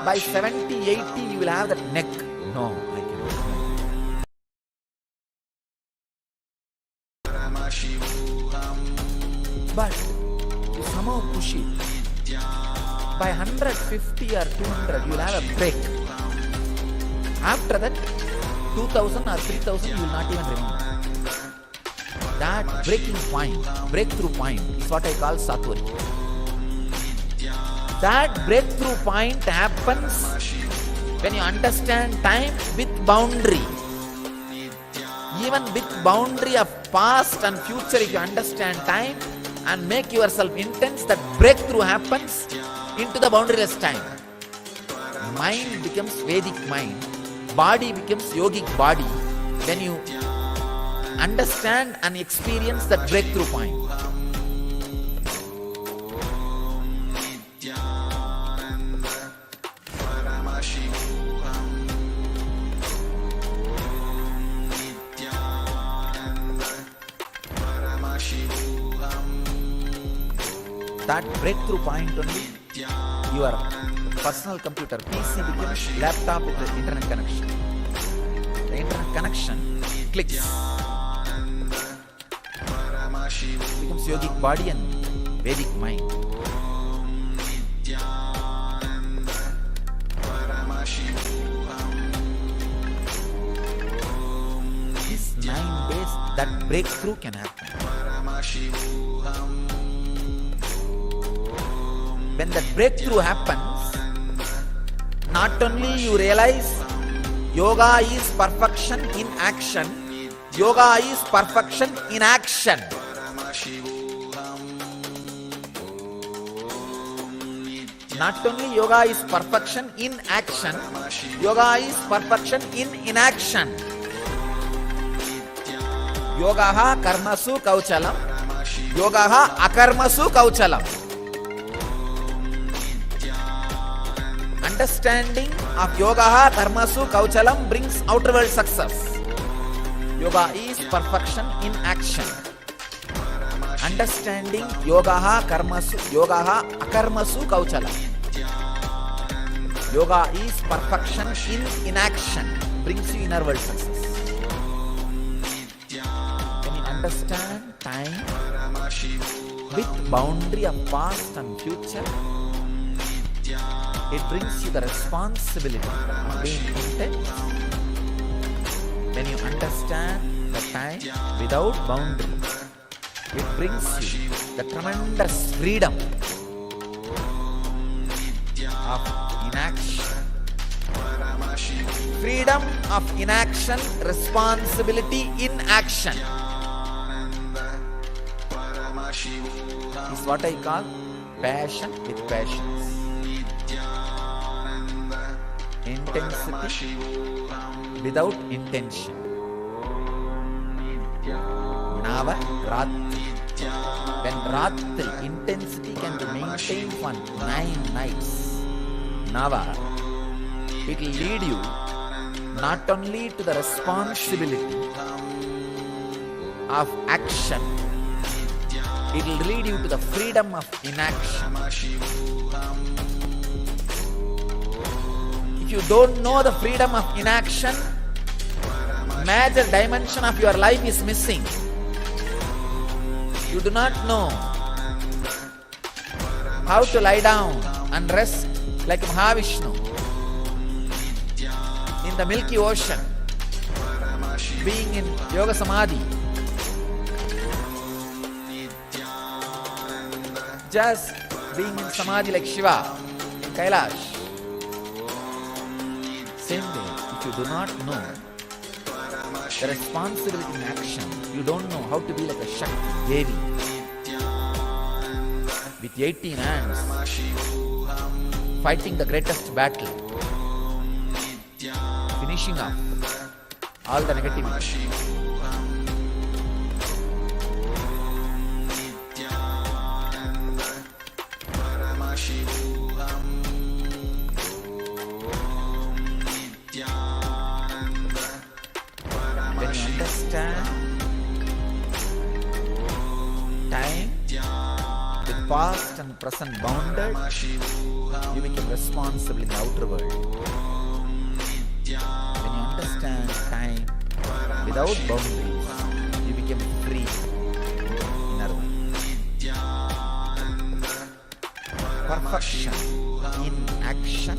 by 70, 80, you will have that neck. No, I cannot. But you somehow push it. By 150 or 200, you will have a break. After that, 2000 or 3000, you will not even remember. That breaking point, breakthrough point, is what I call Satwari. That breakthrough point happens when you understand time with boundary. Even with boundary of past and future, if you understand time and make yourself intense, that breakthrough happens into the boundaryless time. Mind becomes Vedic mind, body becomes yogic body when you understand and experience that breakthrough point. That breakthrough point only, your personal computer, PC becomes laptop with the internet connection. The internet connection clicks. Becomes yogic body and Vedic mind. These 9 days, that breakthrough can happen. When that breakthrough happens, not only you realize yoga is perfection in action, yoga is perfection in action. Not only yoga is perfection in action, yoga is perfection in inaction. Yogaha karmasu kauchalam, yogaha akarmasu kauchalam. Understanding of yogaha karmasu kauchalam brings outer world success. Yoga is perfection in action. Understanding yogaha akarmasu kauchalam. Yoga is perfection in inaction, brings you inner world success. When you understand time with boundary of past and future, it brings you the responsibility of being intense. When you understand the time without boundary, it brings you the tremendous freedom of inaction. Freedom of inaction, responsibility in action is what I call passion with patience. Intensity without intention. Nava Ratri. When Ratri, intensity can be maintained for 9 nights. Nava, it will lead you not only to the responsibility of action, it will lead you to the freedom of inaction. If you don't know the freedom of inaction, major dimension of your life is missing. You do not know how to lie down and rest like Mahavishnu in the Milky Ocean, being in Yoga Samadhi. Just being in Samadhi like Shiva in Kailash. Same way, if you do not know the responsibility in action, you don't know how to be like a Shakti Devi. with 18 hands, fighting the greatest battle, finishing off all the negativity. When you understand time with past and present bounded, you become responsible in the outer world. When you understand time without boundaries, you become free in inner world. Perfection in action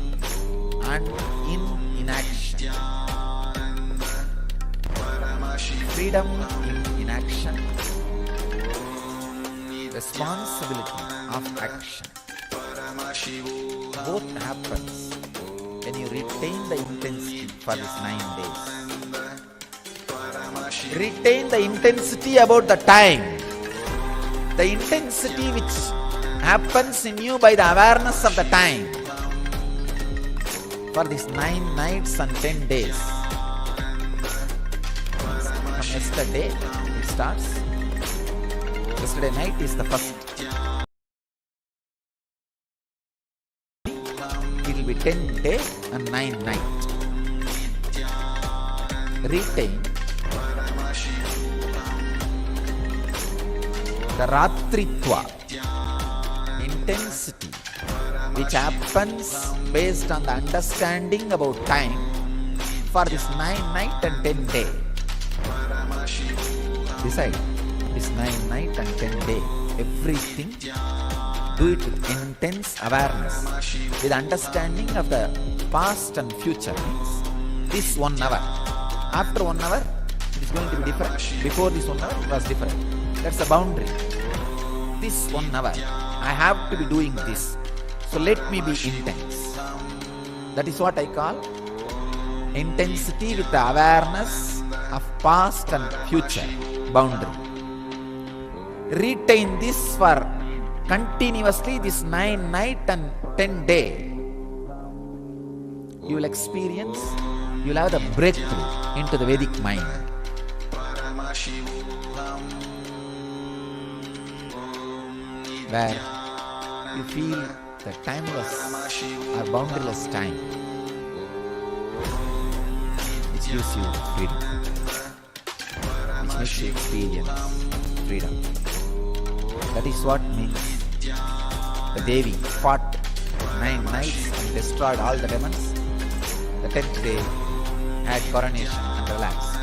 and in inaction. Freedom in inaction. Responsibility of action. Both happens when you retain the intensity for these 9 days. Retain the intensity about the time. The intensity which happens in you by the awareness of the time. For these 9 nights and 10 days. From yesterday it starts. Yesterday night is the first. It will be 10 day and 9 night. Retain the Ratritva intensity which happens based on the understanding about time for this 9 night and 10 day. Decide this 9 night and 10 day, everything do it with intense awareness, with understanding of the past and future. Means this 1 hour, after 1 hour it is going to be different. Before this 1 hour it was different. That's the boundary. This 1 hour I have to be doing this, so let me be intense. That is what I call intensity with the awareness of past and future boundary. Retain this for continuously this 9 night and 10 day. You will experience, you will have the breakthrough into the Vedic mind. Where you feel the timeless or boundaryless time, which gives you freedom, which makes you experience freedom. That is what means the Devi fought 9 nights and destroyed all the demons. The 10th day had coronation and relaxed.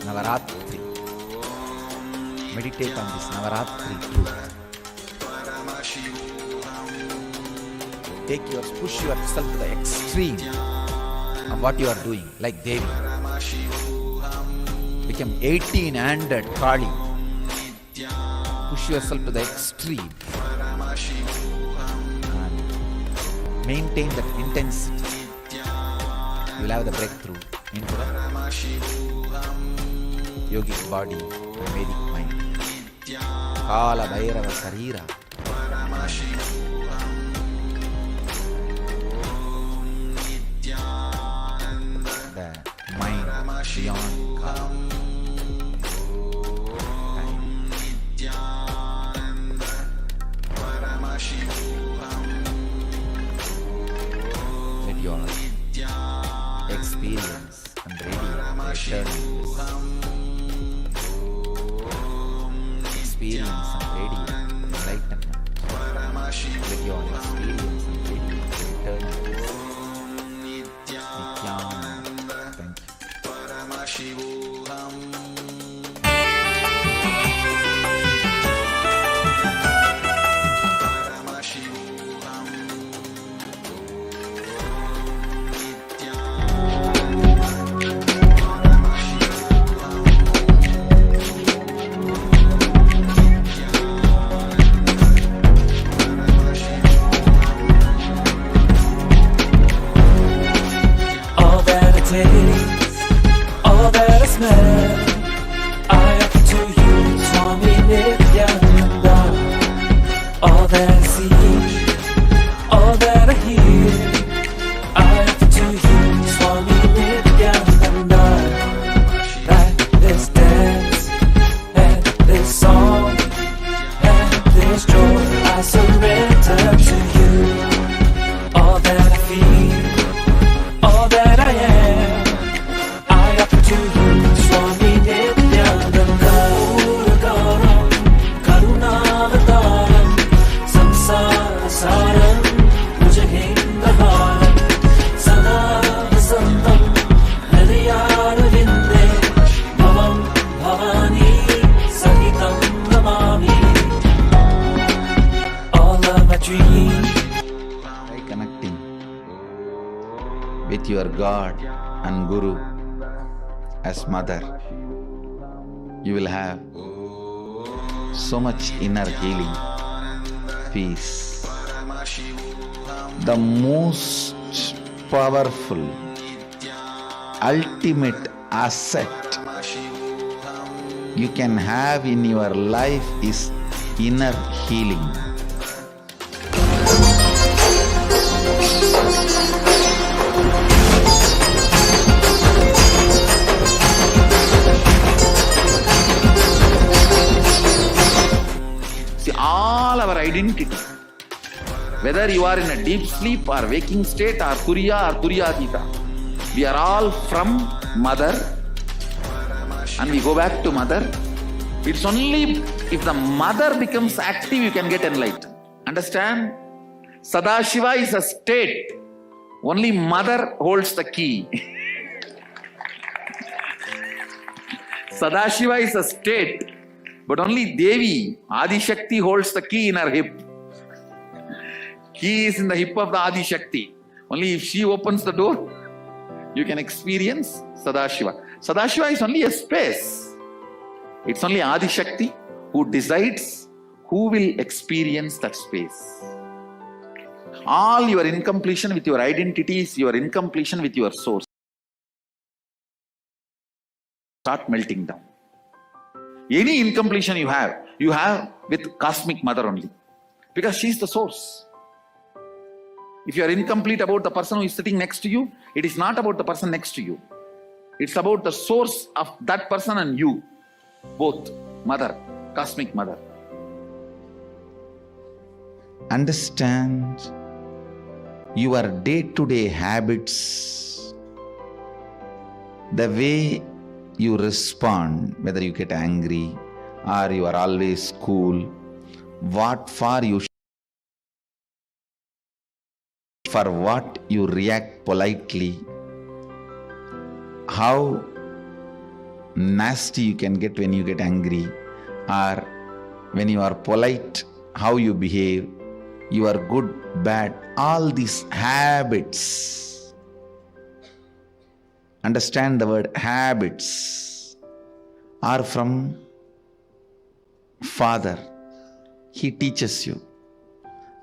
Navaratri. Meditate on this Navaratri truth. Push yourself to the extreme of what you are doing, like Devi. Become 18-handed Kali. Push yourself to the extreme and maintain that intensity. You will have the breakthrough into the yogic body and Vedic mind. Kala Bhairava Sarira. The mind beyond time. Let your experience and radiate eternal experience and radiate enlightenment. Let your experience and radiate eternal Nityananda. Thank you. with your God and Guru as mother, you will have so much inner healing, peace. The most powerful, ultimate asset you can have in your life is inner healing. See, all our identity, whether you are in a deep sleep or waking state or Turiya or Turiyatita, we are all from mother and we go back to mother. It's only if the mother becomes active you can get enlightened. Understand? Sadashiva is a state. Only mother holds the key. Sadashiva is a state, but only Devi, Adi Shakti, holds the key in her hip. Key is in the hip of the Adi Shakti. Only if she opens the door, you can experience Sadashiva. Sadashiva is only a space. It's only Adi Shakti who decides who will experience that space. All your incompletion with your identity is your incompletion with your source. Start melting down. Any incompletion you have with cosmic mother only. Because she is the source. If you are incomplete about the person who is sitting next to you, it is not about the person next to you. It's about the source of that person and you. Both. Mother. Cosmic mother. Understand your day-to-day habits, the way you respond, whether you get angry or you are always cool, what for you for what you react politely, how nasty you can get when you get angry, or when you are polite, how you behave, you are good, bad, all these habits. Understand the word habits are from Father. He teaches you.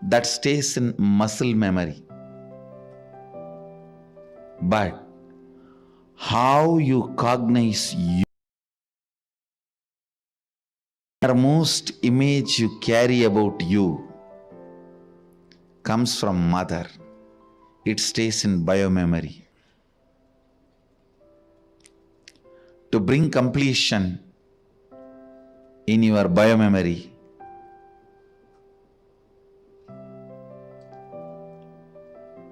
That stays in muscle memory. But how you cognize you, the most image you carry about you comes from mother. It stays in biomemory. To bring completion in your biomemory,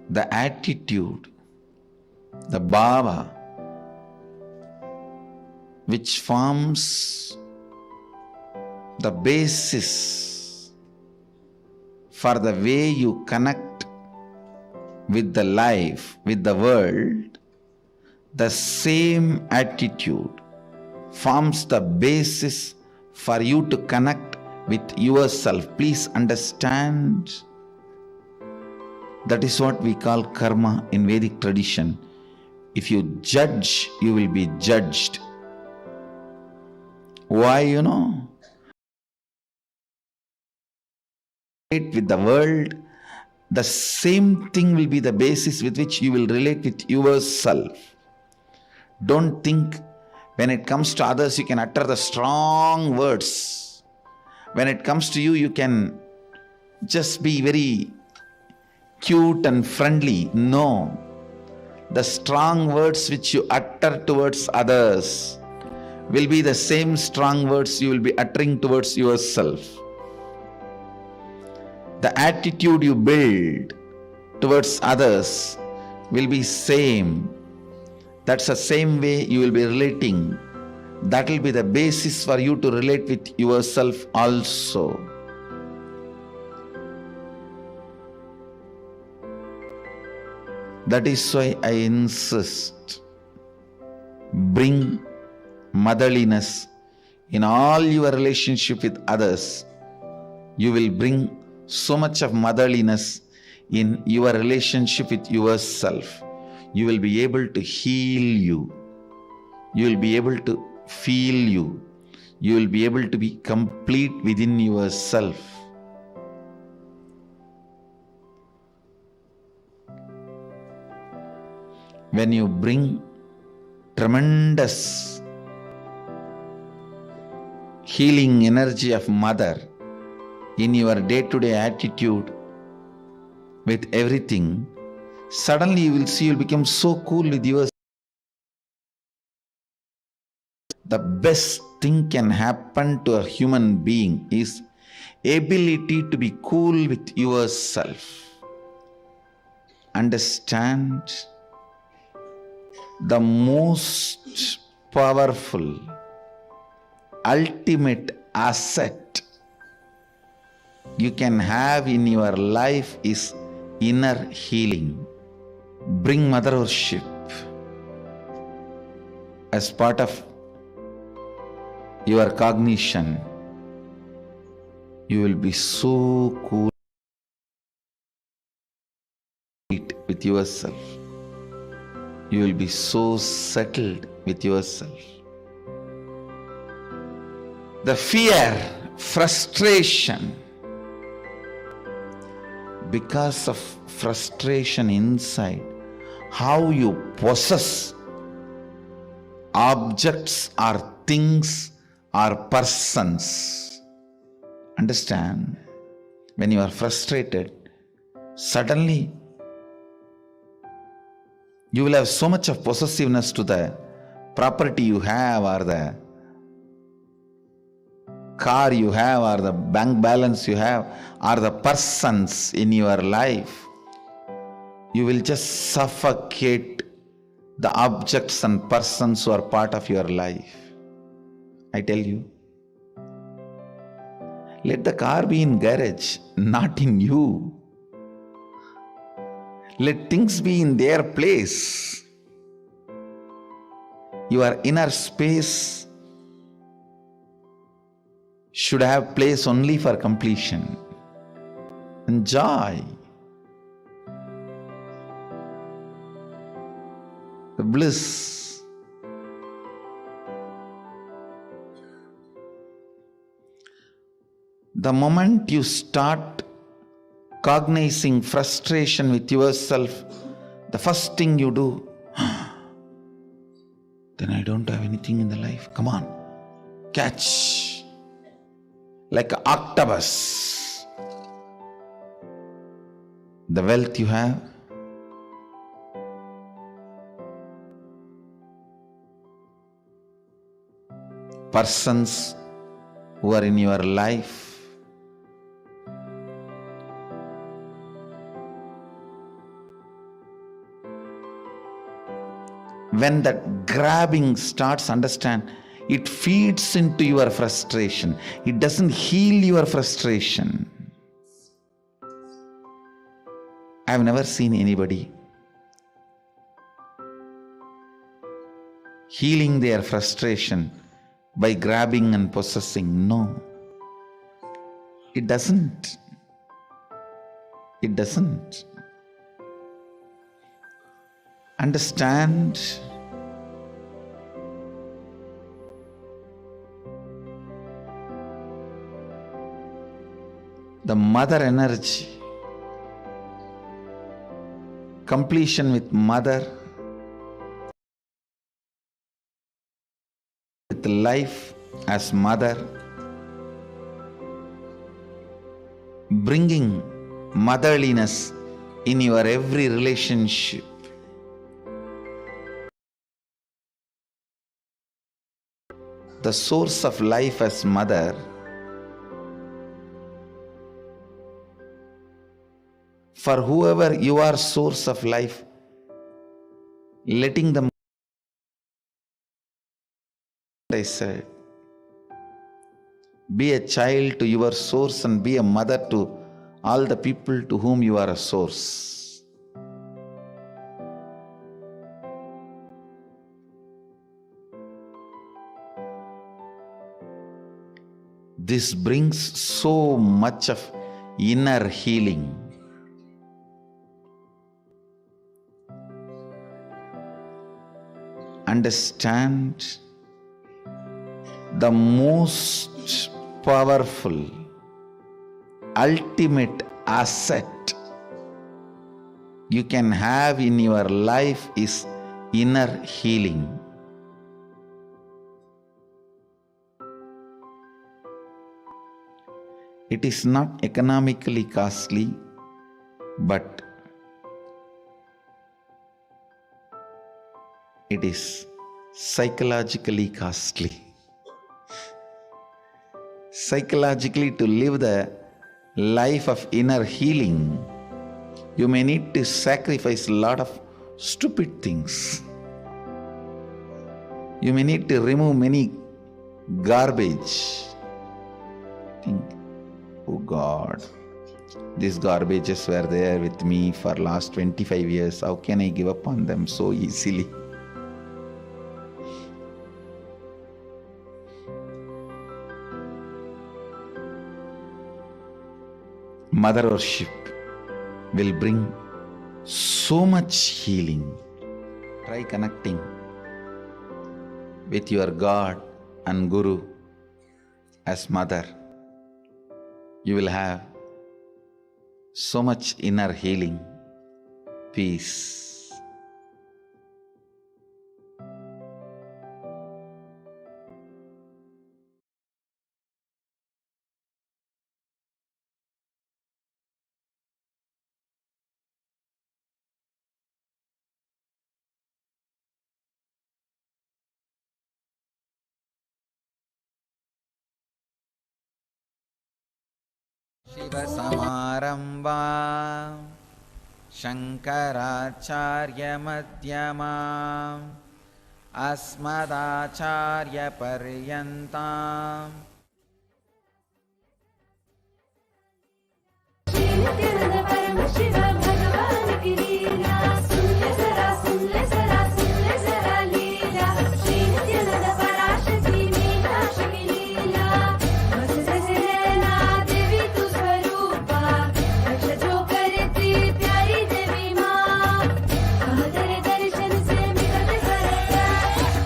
the attitude, the bhava, which forms the basis for the way you connect with the life, with the world, the same attitude forms the basis for you to connect with yourself. Please understand, that is what we call karma in Vedic tradition. If you judge, you will be judged. Why, with the world, the same thing will be the basis with which you will relate with yourself. Don't think when it comes to others you can utter the strong words. When it comes to you, you can just be very cute and friendly. No. The strong words which you utter towards others will be the same strong words you will be uttering towards yourself. The attitude you build towards others will be same. That's the same way you will be relating. That will be the basis for you to relate with yourself also. That is why I insist, bring motherliness in all your relationship with others. You will bring so much of motherliness in your relationship with yourself. You will be able to heal you. You will be able to feel you. You will be able to be complete within yourself. When you bring tremendous healing energy of mother in your day-to-day attitude with everything, suddenly you will see you'll become so cool with yourself. The best thing can happen to a human being is ability to be cool with yourself. Understand, the most powerful, ultimate asset you can have in your life is inner healing. Bring mother worship as part of your cognition. You will be so cool with yourself. You will be so settled with yourself. The fear, frustration, because of frustration inside, how you possess objects or things or persons. Understand? When you are frustrated, suddenly you will have so much of possessiveness to the property you have, or the car you have, or the bank balance you have, or the persons in your life. You will just suffocate the objects and persons who are part of your life. I tell you, let the car be in garage, not in you. Let things be in their place. Your inner space should have place only for completion and joy. The bliss. The moment you start cognizing frustration with yourself, the first thing you do, then I don't have anything in the life. Come on, catch. Like an octopus. The wealth you have, persons who are in your life, when that grabbing starts, understand, it feeds into your frustration. It doesn't heal your frustration. I've never seen anybody healing their frustration by grabbing and possessing. No. It doesn't. It doesn't. Understand, the mother energy, completion with mother, with life as mother, bringing motherliness in your every relationship. The source of life as mother, for whoever you are source of life, letting them, I said, be a child to your source and be a mother to all the people to whom you are a source. This brings so much of inner healing. understand the most powerful, ultimate asset you can have in your life is inner healing. It is not economically costly, but it is psychologically costly. Psychologically, to live the life of inner healing, you may need to sacrifice a lot of stupid things. You may need to remove many garbage. Think, oh God, these garbages were there with me for last 25 years. How can I give up on them so easily? Mother worship will bring so much healing. Try connecting with your God and Guru as mother. You will have so much inner healing, peace. Shiva-samarambham Shankaracharya-madhyamam Asmadacharya-paryantam Nityanand परम शिव भगवान की लीला सुन ले जरा सुन ले जरा सुन ले जरा लीला श्री नित्यानंद पराशक्ति मीनाक्षी की लीला बस जैसे नैना देवी तू स्वरूपा रक्ष जो करती प्यारी देवी माँ कह तेरे दर्शन से मिलत परत्याक्षा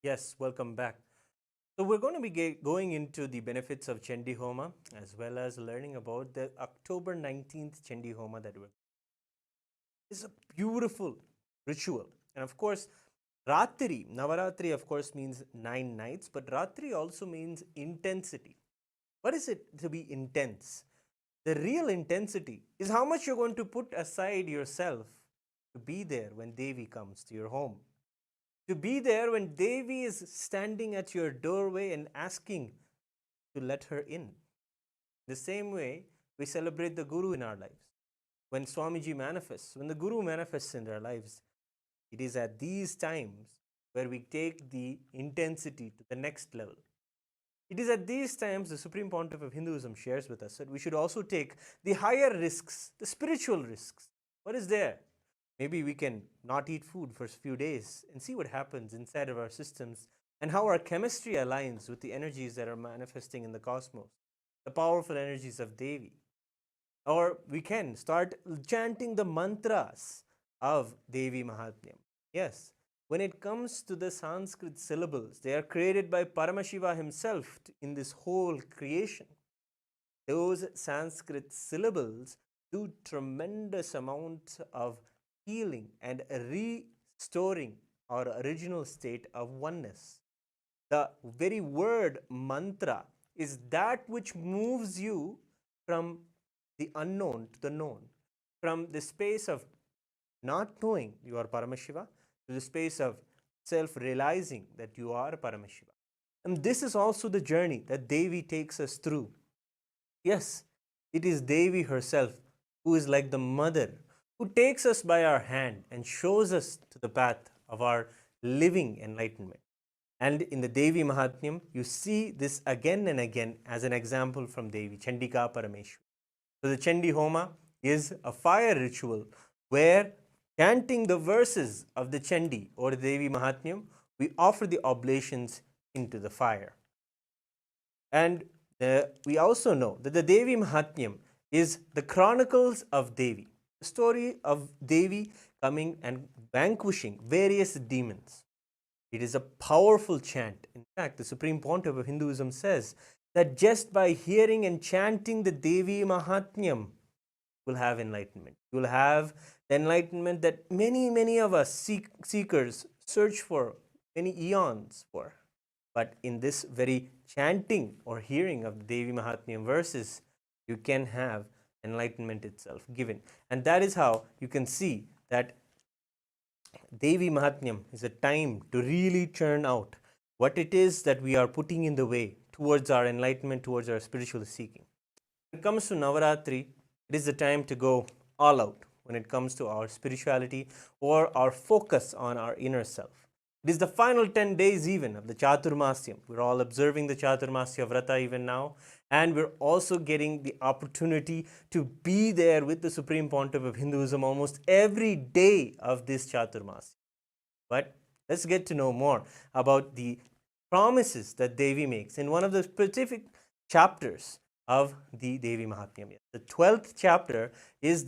Yes, welcome back. So we're going to be going into the benefits of Chandi Homa as well as learning about the October 19th Chandi Homa that we're. It's a beautiful ritual. And of course, Ratri, Navaratri of course means 9 nights, but Ratri also means intensity. What is it to be intense? The real intensity is how much you're going to put aside yourself to be there when Devi comes to your home. To be there when Devi is standing at your doorway and asking to let her in. The same way we celebrate the Guru in our lives. When Swamiji manifests, when the Guru manifests in their lives, it is at these times where we take the intensity to the next level. It is at these times the Supreme Pontiff of Hinduism shares with us that we should also take the higher risks, the spiritual risks. What is there? Maybe we can not eat food for a few days and see what happens inside of our systems and how our chemistry aligns with the energies that are manifesting in the cosmos, the powerful energies of Devi. Or we can start chanting the mantras of Devi Mahatmyam. Yes, when it comes to the Sanskrit syllables, they are created by Paramashiva himself in this whole creation. Those Sanskrit syllables do tremendous amount of healing and restoring our original state of oneness. The very word mantra is that which moves you from the unknown to the known, from the space of not knowing you are Paramashiva to the space of self realizing that you are Paramashiva. And this is also the journey that Devi takes us through. Yes, it is Devi herself who is like the mother who takes us by our hand and shows us to the path of our living enlightenment. And in the Devi Mahatmyam, you see this again and again as an example from Devi, Chandika Parameshwari. So the Chandi Homa is a fire ritual where chanting the verses of the Chandi or the Devi Mahatmyam, we offer the oblations into the fire. And we also know that the Devi Mahatmyam is the chronicles of Devi, the story of Devi coming and vanquishing various demons. It is a powerful chant. In fact, the Supreme Pontiff of Hinduism says that just by hearing and chanting the Devi Mahatmyam, you will have enlightenment. You will have the enlightenment that many of us seekers search for many eons for. But in this very chanting or hearing of the Devi Mahatmyam verses, you can have enlightenment itself given. And that is how you can see that Devi Mahatmyam is a time to really churn out what it is that we are putting in the way towards our enlightenment, towards our spiritual seeking. When it comes to Navaratri, it is the time to go all out when it comes to our spirituality or our focus on our inner self. It is the final 10 days even of the Chaturmasyam. We're all observing the Chaturmasya Vrata even now, and we're also getting the opportunity to be there with the Supreme Pontiff of Hinduism almost every day of this Chaturmasya. But let's get to know more about the promises that Devi makes in one of the specific chapters of the Devi Mahatmyam. The 12th chapter is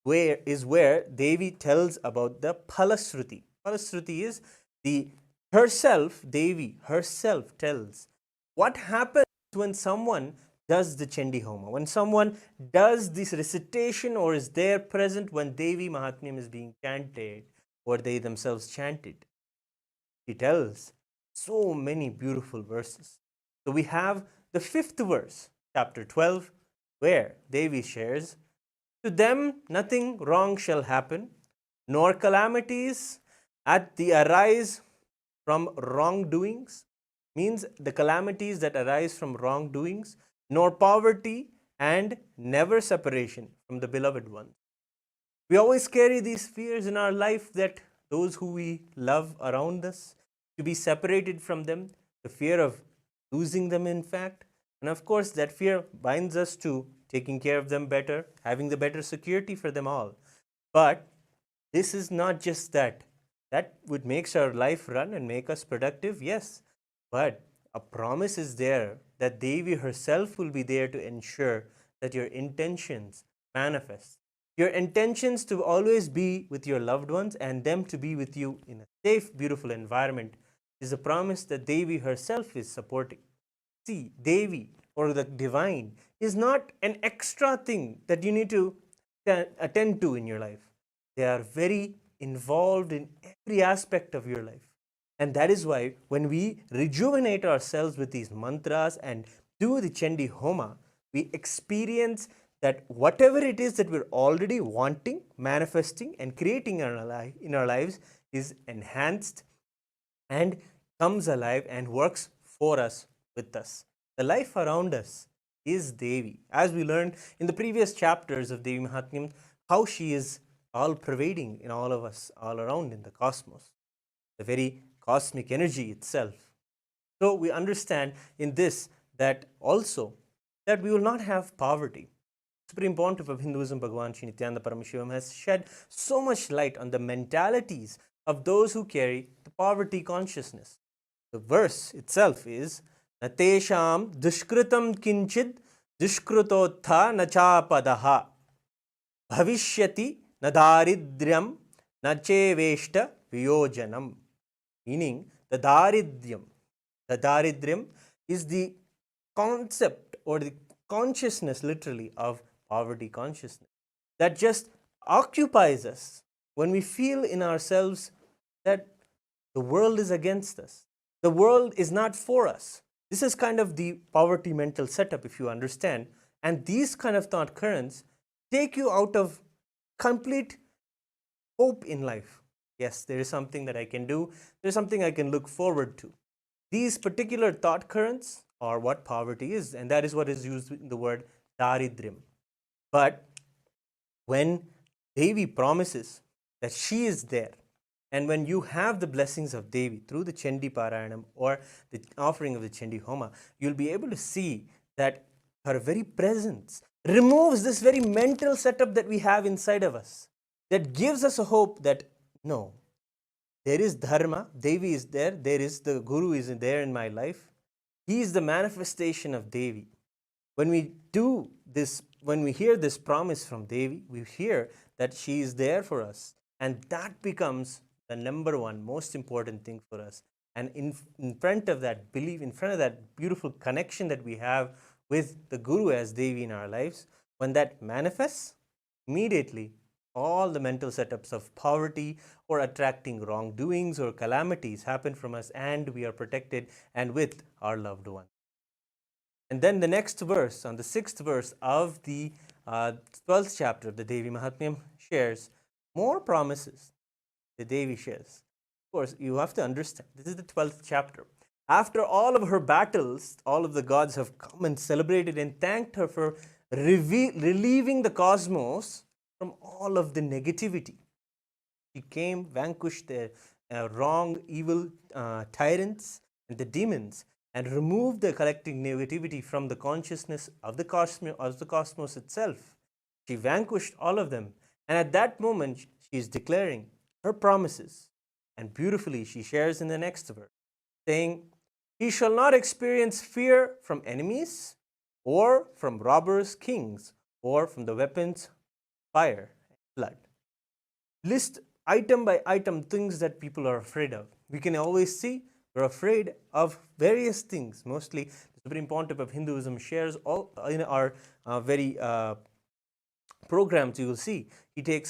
where Devi tells about the Phalasruti. Phalasruti is the herself, Devi herself tells what happens when someone does the Chandi Homa, when someone does this recitation or is there present when Devi Mahatmyam is being chanted or they themselves chanted. She tells so many beautiful verses. So we have the 5th verse, chapter 12, where Devi shares, to them nothing wrong shall happen, nor calamities at the arise from wrongdoings, means the calamities that arise from wrongdoings, nor poverty and never separation from the beloved ones. We always carry these fears in our life that those who we love around us, to be separated from them, the fear of losing them, in fact. And of course, that fear binds us to taking care of them better, having the better security for them all. But this is not just that. That would make our life run and make us productive, yes. But a promise is there that Devi herself will be there to ensure that your intentions manifest. Your intentions to always be with your loved ones and them to be with you in a safe, beautiful environment is a promise that Devi herself is supporting. See, Devi or the divine is not an extra thing that you need to attend to in your life. They are very involved in every aspect of your life. And that is why when we rejuvenate ourselves with these mantras and do the Chandi Homa, we experience that whatever it is that we're already wanting, manifesting, and creating in our lives is enhanced and comes alive and works for us, with us. The life around us is Devi. As we learned in the previous chapters of Devi Mahatmyam, how she is all pervading in all of us, all around in the cosmos, the very cosmic energy itself. So we understand in this that also that we will not have poverty. Supreme Pontiff of Hinduism, Bhagavan Sri Nityananda Paramashivam, has shed so much light on the mentalities of those who carry the poverty consciousness. The verse itself is Natesham dushkritam kinchid dushkrutotha nachapadaha bhavishyati nadaridryam nacheveshta viyojanam. Meaning, the daridryam is the concept or the consciousness, literally, of poverty consciousness that just occupies us when we feel in ourselves that the world is against us. The world is not for us. This is kind of the poverty mental setup, if you understand. And these kind of thought currents take you out of complete hope in life. Yes, there is something that I can do. There is something I can look forward to. These particular thought currents are what poverty is, and that is what is used in the word daridryam. But when Devi promises that she is there, and when you have the blessings of Devi through the Chandi Parayanam or the offering of the Chandi Homa, you'll be able to see that her very presence removes this very mental setup that we have inside of us, that gives us a hope that no, there is dharma, Devi is there, there is the Guru is there in my life. He is the manifestation of Devi. When we do this, when we hear this promise from Devi, we hear that she is there for us. And that becomes the number one most important thing for us. And in front of that belief, in front of that beautiful connection that we have with the Guru as Devi in our lives, when that manifests, immediately all the mental setups of poverty or attracting wrongdoings or calamities happen from us, and we are protected and with our loved one. And then the next verse, on the 6th verse of the 12th chapter of the Devi Mahatmyam, shares more promises the Devi shares. Of course, you have to understand, this is the 12th chapter. After all of her battles, all of the gods have come and celebrated and thanked her for relieving the cosmos from all of the negativity. She came, vanquished the wrong, evil tyrants and the demons, and removed the collective negativity from the consciousness of the cosmos itself. She vanquished all of them. And at that moment, she is declaring her promises. And beautifully, she shares in the next verse, saying, "He shall not experience fear from enemies, or from robbers, kings, or from the weapons, fire, and blood." List item by item things that people are afraid of. We can always see we're afraid of various things. Mostly, the Supreme Pontiff of Hinduism shares all in our very programs. You will see he takes